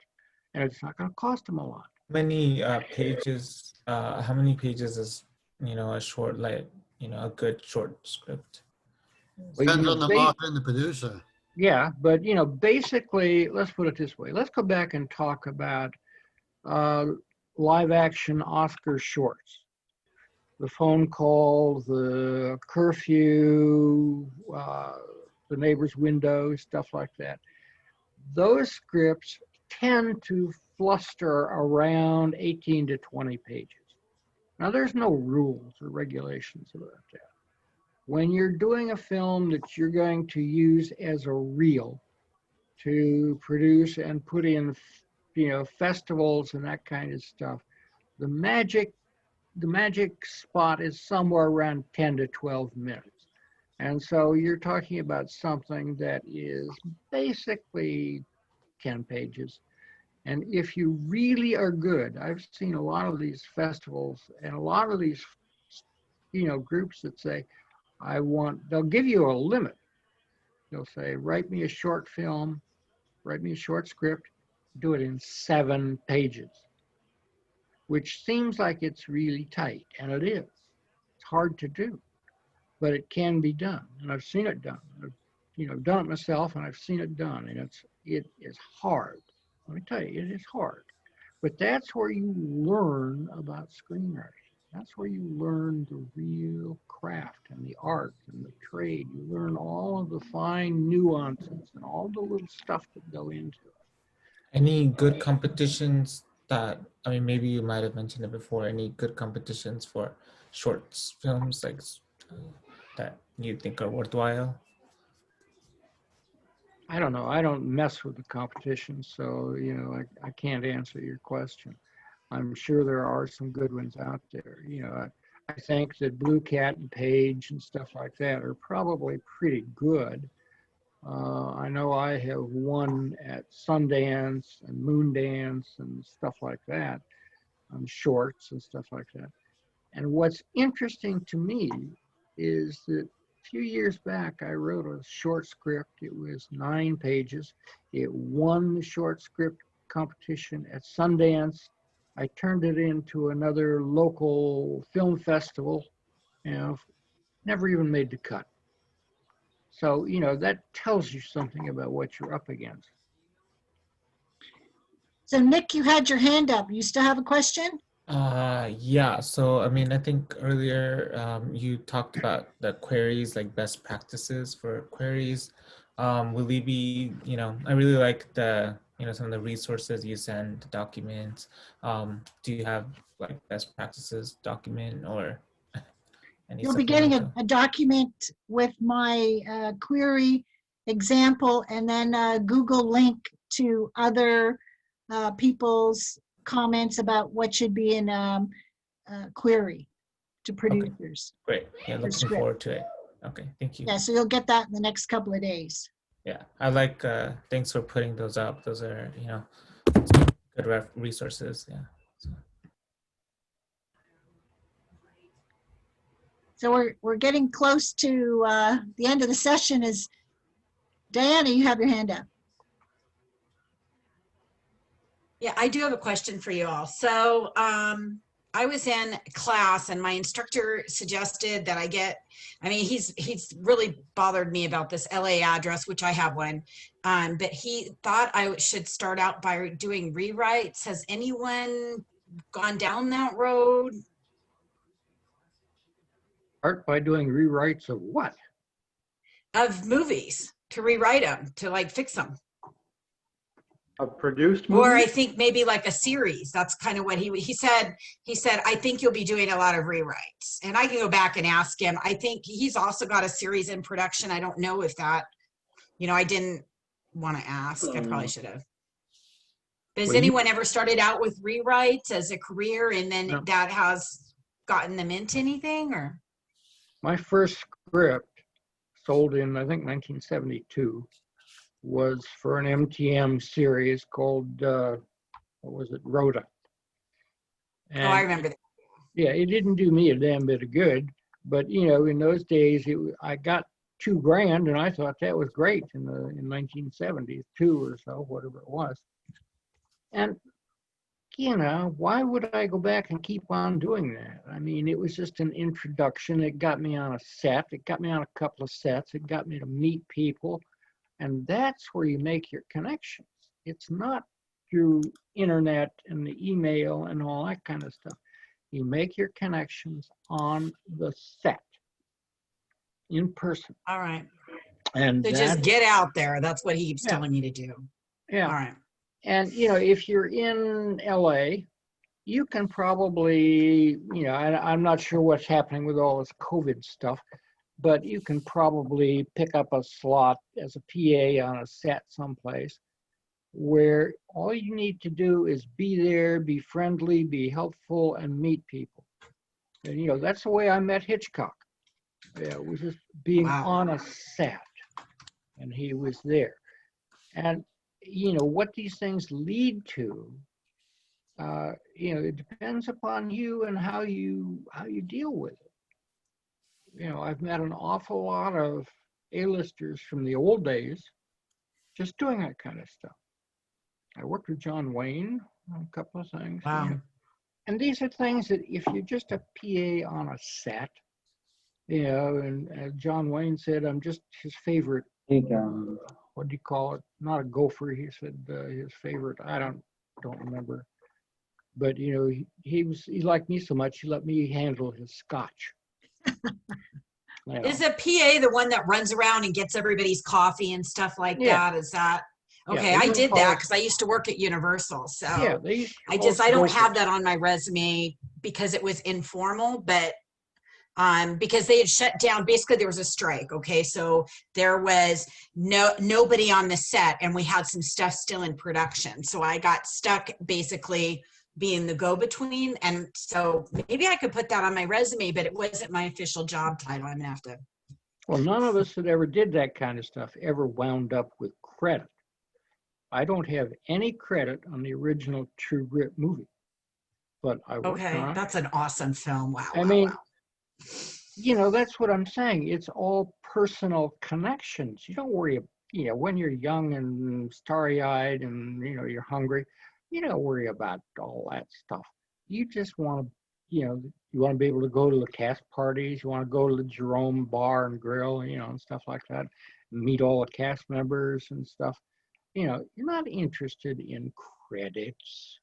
and it's not going to cost them a lot. Many pages? How many pages is a short, like a good short script? Depends on the market and the producer. Yeah, but basically, let's put it this way. Let's go back and talk about live action Oscar shorts. The Phone Call, the Curfew, the Neighbor's Window, stuff like that. Those scripts tend to fluster around 18 to 20 pages. Now, there's no rules or regulations about that. When you're doing a film that you're going to use as a reel to produce and put in, festivals and that kind of stuff, the magic spot is somewhere around 10 to 12 minutes. And so you're talking about something that is basically 10 pages. And if you really are good, I've seen a lot of these festivals and a lot of these, groups that say, they'll give you a limit. They'll say, write me a short film, write me a short script, do it in 7 pages, which seems like it's really tight, and it is. It's hard to do, but it can be done, and I've seen it done. I've done it myself, and I've seen it done, and it is hard. Let me tell you, it is hard. But that's where you learn about screenwriting. That's where you learn the real craft and the art and the trade. You learn all of the fine nuances and all the little stuff that go into it. Any good competitions that, maybe you might have mentioned it before, any good competitions for short films like that you think are worthwhile? I don't know. I don't mess with the competition, so, I can't answer your question. I'm sure there are some good ones out there. I think that Blue Cat and Page and stuff like that are probably pretty good. I know I have won at Sundance and Moondance and stuff like that, on shorts and stuff like that. And what's interesting to me is that a few years back, I wrote a short script. It was 9 pages. It won the short script competition at Sundance. I turned it into another local film festival, never even made the cut. So, that tells you something about what you're up against. So Nick, you had your hand up. You still have a question? Yeah, so I think earlier you talked about the queries, like best practices for queries. Will you be, I really like the, some of the resources you send, the documents. Do you have like best practices document or any? You'll be getting a document with my query example and then a Google link to other people's comments about what should be in a query to producers. Okay. Great. Yeah, looking forward to it. Okay, thank you. Yeah, so you'll get that in the next couple of days. Yeah, I like, thanks for putting those up. Those are, good resources. Yeah. So we're getting close to the end of the session. Is Diana, you have your hand up. Yeah, I do have a question for you all. So I was in class and my instructor suggested that I get, he's really bothered me about this LA address, which I have one, but he thought I should start out by doing rewrites. Has anyone gone down that road? Start by doing rewrites of what? Of movies, to rewrite them, to like fix them. A produced movie? Or I think maybe like a series. That's kind of what he said. He said, I think you'll be doing a lot of rewrites. And I can go back and ask him. I think he's also got a series in production. I don't know if that, I didn't want to ask. I probably should have. Has anyone ever started out with rewrites as a career and then that has gotten them into anything? Or my first script, sold in, I think, 1972, was for an MTM series called, what was it, Rhoda. And I remember that. Yeah, it didn't do me a damn bit of good. But you know, in those days, I got $2,000, and I thought that was great in 1972 or so, whatever it was. And you know, why would I go back and keep on doing that? I mean, it was just an introduction. It got me on a set. It got me on a couple of sets. It got me to meet people. And that's where you make your connections. It's not through internet and the email and all that kind of stuff. You make your connections on the set in person. All right. And so just get out there. That's what he keeps telling me to do. Yeah. All right. And, you know, if you're in LA, you can probably, you know, I'm not sure what's happening with all this COVID stuff, but you can probably pick up a slot as a PA on a set someplace where all you need to do is be there, be friendly, be helpful, and meet people. And, you know, that's the way I met Hitchcock. Yeah, it was just being on a set, and he was there. And, you know, what these things lead to, you know, it depends upon you and how you deal with it. You know, I've met an awful lot of A-listers from the old days just doing that kind of stuff. I worked with John Wayne on a couple of things. Wow. You know, and these are things that if you're just a PA on a set, you know, and as John Wayne said, I'm just his favorite, what do you call it? Not a gopher, he said his favorite, I don't remember. But, you know, he liked me so much, he let me handle his scotch. You know. Is a PA the one that runs around and gets everybody's coffee and stuff like that? Is that okay? Yeah, I did that because I used to work at Universal. So yeah, I don't have that on my resume because it was informal, but because they had shut down, basically there was a strike. Okay, so there was nobody on the set, and we had some stuff still in production. So I got stuck basically being the go-between, and so maybe I could put that on my resume, but it wasn't my official job title. I'm gonna have to. Well, none of us that ever did that kind of stuff ever wound up with credit. I don't have any credit on the original True Grit movie, but I worked on it. That's an awesome film. Wow. I mean, you know, that's what I'm saying. It's all personal connections. You don't worry, you know, when you're young and starry-eyed and, you know, you're hungry, you don't worry about all that stuff. You just want to, you know, you want to be able to go to the cast parties. You want to go to the Jerome Bar and Grill, you know, and stuff like that. Meet all the cast members and stuff. You know, you're not interested in credits.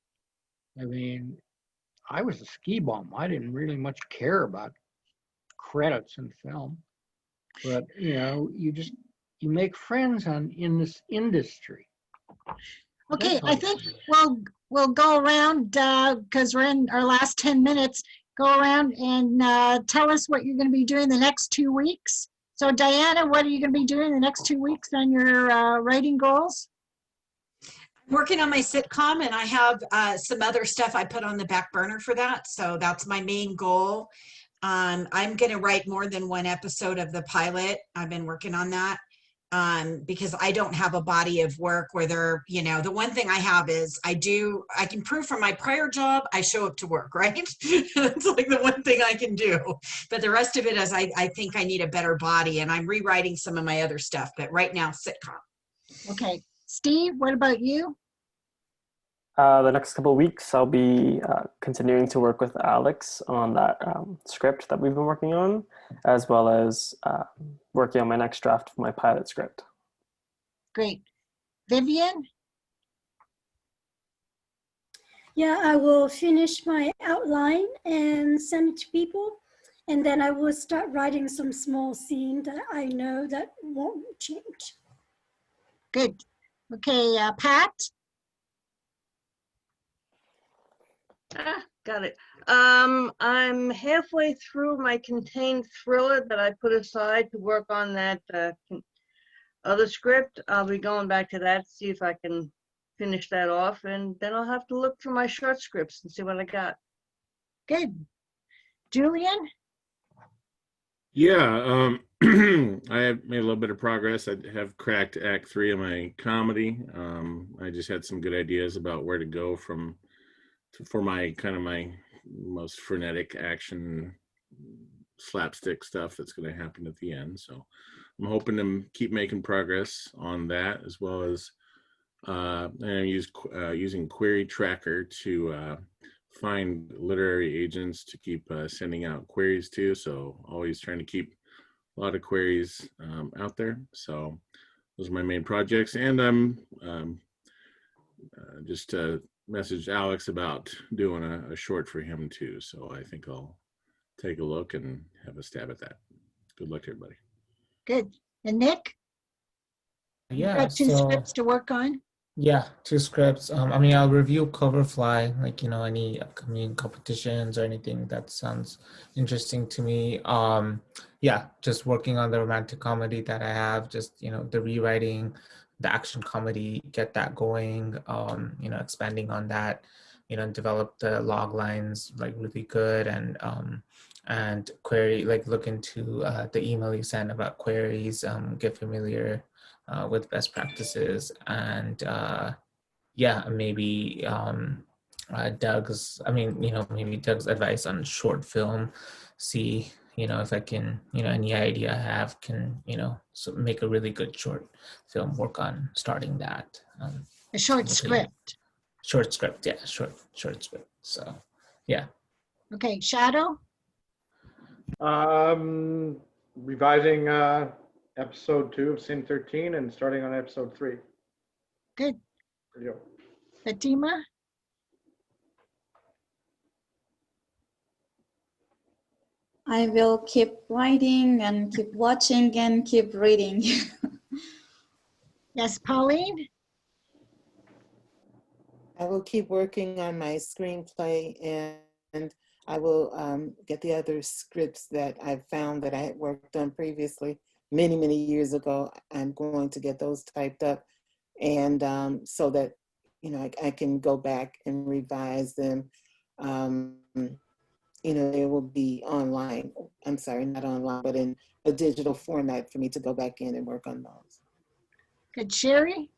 I mean, I was a ski bum. I didn't really much care about credits in film. But, you know, you make friends in this industry. Okay, I think we'll go around because we're in our last 10 minutes. Go around and tell us what you're going to be doing the next 2 weeks. So Diana, what are you going to be doing the next 2 weeks on your writing goals? I'm working on my sitcom, and I have some other stuff I put on the back burner for that. So that's my main goal. I'm going to write more than one episode of the pilot. I've been working on that. Because I don't have a body of work where they're, you know, the one thing I have is I can prove from my prior job, I show up to work, right? That's like the one thing I can do. But the rest of it is I think I need a better body, and I'm rewriting some of my other stuff. But right now, sitcom. Okay. Steve, what about you? The next couple of weeks, I'll be continuing to work with Alex on that script that we've been working on, as well as working on my next draft of my pilot script. Great. Vivian? Yeah, I will finish my outline and send it to people. And then I will start writing some small scene that I know that won't change. Good. Okay, Pat? Got it. I'm halfway through my contained thriller that I put aside to work on that other script. I'll be going back to that, see if I can finish that off, and then I'll have to look through my short scripts and see what I got. Good. Julian? Yeah, I have made a little bit of progress. I have cracked Act 3 of my comedy. I just had some good ideas about where to go for my most frenetic action slapstick stuff that's going to happen at the end. So I'm hoping to keep making progress on that, as well as using Query Tracker to find literary agents to keep sending out queries to. So always trying to keep a lot of queries out there. So those are my main projects. And I'm just messaged Alex about doing a short for him too. So I think I'll take a look and have a stab at that. Good luck to everybody. Good. And Nick? You Yeah, got two so scripts to work on? yeah, two scripts. I mean, I'll review Coverfly, like, any upcoming competitions or anything that sounds interesting to me. Yeah, just working on the romantic comedy that I have, just, the rewriting, the action comedy, get that going, expanding on that, develop the log lines like really good, and query, like look into the email you sent about queries, get familiar with best practices, and yeah, maybe maybe Doug's advice on short film, see, if I can, any idea I have can, so make a really good short film, work on starting that. A short script. Short script, yeah, short script. So, yeah. Okay, Shadow? Revising episode 2 of Sin 13 and starting on episode 3. Good. There you go. Fatima? I will keep writing and keep watching and keep reading. Yes, Pauline? I will keep working on my screenplay, and I will get the other scripts that I've found that I had worked on previously many, many years ago. I'm going to get those typed up, and so that, I can go back and revise them. They will be online. I'm sorry, not online, but in a digital format for me to go back in and work on those. Good. Sherry?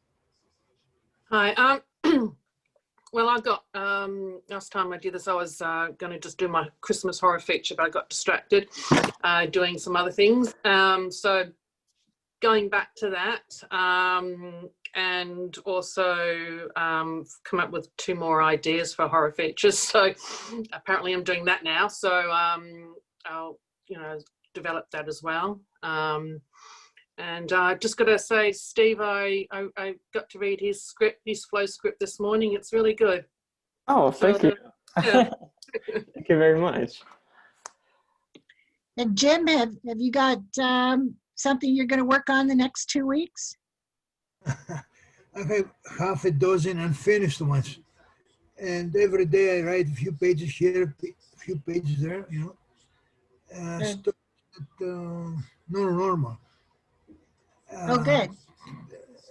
Hi. Well, I got, last time I did this, I was going to just do my Christmas horror feature, but I got distracted doing some other things. So going back to that, and also come up with 2 more ideas for horror features. So apparently I'm doing that now. So I'll, develop that as well. And just got to say, Steve, I got to read his script, his flow script this morning. It's really good. Oh, thank you. Yeah. Thank you very much. And Jim, have you got something you're going to work on the next 2 weeks? I have half a dozen unfinished ones. And every day I write a few pages here, a few pages there, stuff that, normal. Oh, good.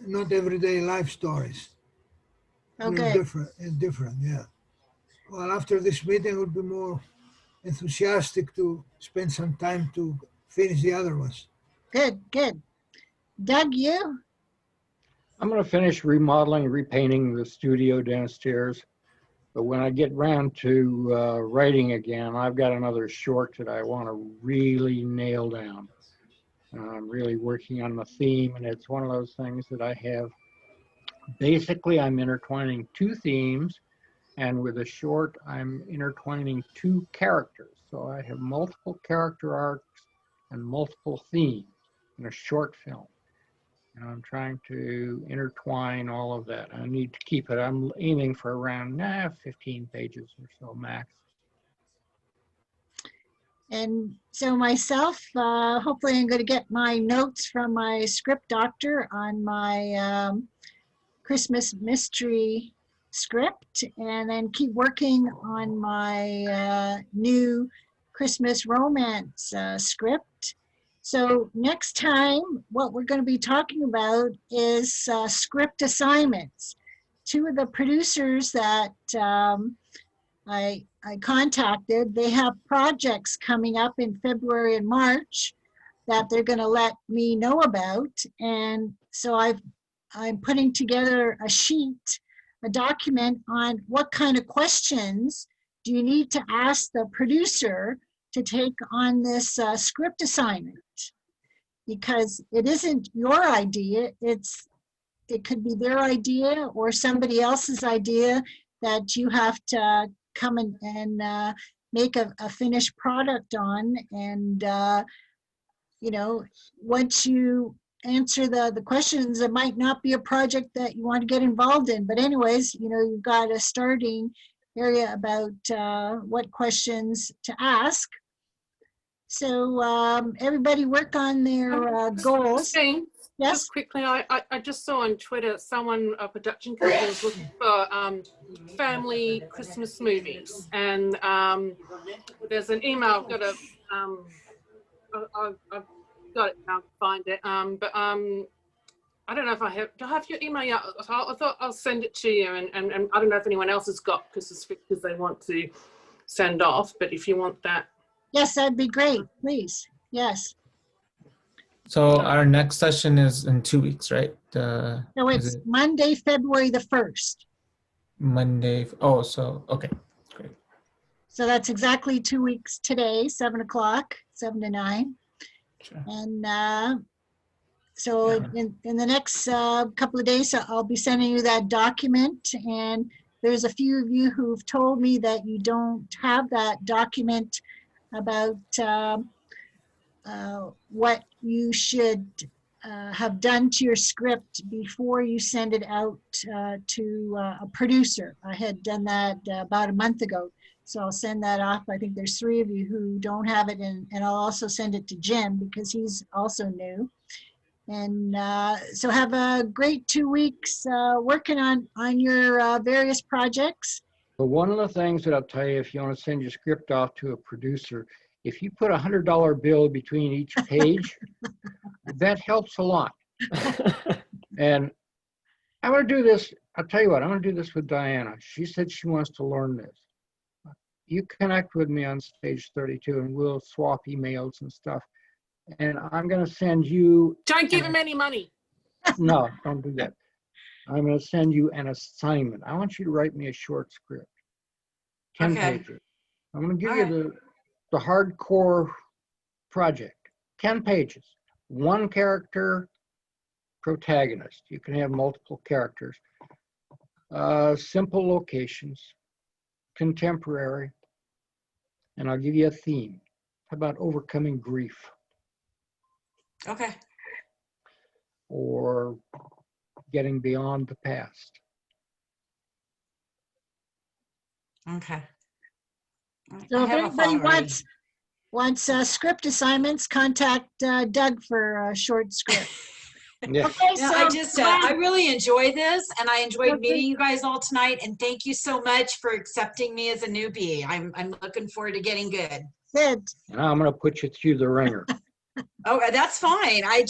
Not everyday life stories. Oh, They're good. different, yeah. Well, after this meeting, I will be more enthusiastic to spend some time to finish the other ones. Good, good. Doug, you? I'm going to finish remodeling, repainting the studio downstairs. But when I get around to writing again, I've got another short that I want to really nail down. I'm really working on the theme, and it's one of those things that I have. Basically, I'm intertwining 2 themes, and with a short, I'm intertwining 2 characters. So I have multiple character arcs and multiple themes in a short film. And I'm trying to intertwine all of that. I need to keep it. I'm aiming for around 15 pages or so max. And so myself, hopefully I'm going to get my notes from my script doctor on my Christmas mystery script, and then keep working on my new Christmas romance script. So next time, what we're going to be talking about is script assignments. 2 of the producers that I contacted, they have projects coming up in February and March that they're going to let me know about. And so I'm putting together a sheet, a document on what kind of questions do you need to ask the producer to take on this script assignment? Because it isn't your idea, it could be their idea or somebody else's idea that you have to come and make a finished product on. And, you know, once you answer the questions, it might not be a project that you want to get involved in. But anyways, you know, you've got a starting area about what questions to ask. So everybody work on their goals. Christine, Yes? just quickly, I just saw on Twitter someone, a production company was looking for family Christmas movies. And there's an email, I've got a, I've got it now, find it. But I don't know if do I have your email yet? I thought I'll send it to you, and I don't know if anyone else has got, because they want to send off, but if you want that. Yes, that'd be great, please. Yes. So our next session is in 2 weeks, right? So it's Monday, February the 1st. Monday. Oh, so, okay, great. So that's exactly 2 weeks today, 7 o'clock, 7 to 9. Sure. And so in the next couple of days, I'll be sending you that document. And there's a few of you who've told me that you don't have that document about what you should have done to your script before you send it out to a producer. I had done that about a month ago. So I'll send that off. I think there's 3 of you who don't have it, and I'll also send it to Jim because he's also new. And so have a great 2 weeks working on your various projects. But one of the things that I'll tell you, if you want to send your script off to a producer, if you put $100 bill between each page, that helps a lot. And I'm going to do this. I'll tell you what, I'm going to do this with Diana. She said she wants to learn this. You connect with me on Stage 32 and we'll swap emails and stuff. And I'm going to send you. Don't give him any money. No, don't do that. I'm going to send you an assignment. I want you to write me a short script. 10 pages. I'm going to give you the hardcore project. 10 pages. 1 character protagonist. You can have multiple characters. Simple locations. Contemporary. And I'll give you a theme. How about overcoming grief? Okay. Or getting beyond the past. Okay. So if anybody wants script assignments, contact Doug for a short script. Yeah. Okay, Yeah, so I really enjoy this, and I enjoyed meeting you guys all tonight, and thank you so much for accepting me as a newbie. I'm looking forward to getting good. Good. And I'm going to put you through the ringer. Oh, that's fine. I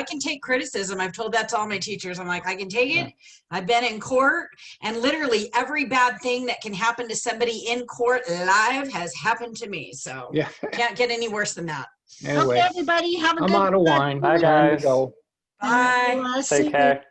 can take criticism. I've told that to all my teachers. I'm like, I can take it. I've been in court, and literally every bad thing that can happen to somebody in court live has happened to me. So yeah, can't get any worse than that. Anyway, okay, everybody, have a good I'm out of wine. Bye, guys. Time to go. Bye. Take care.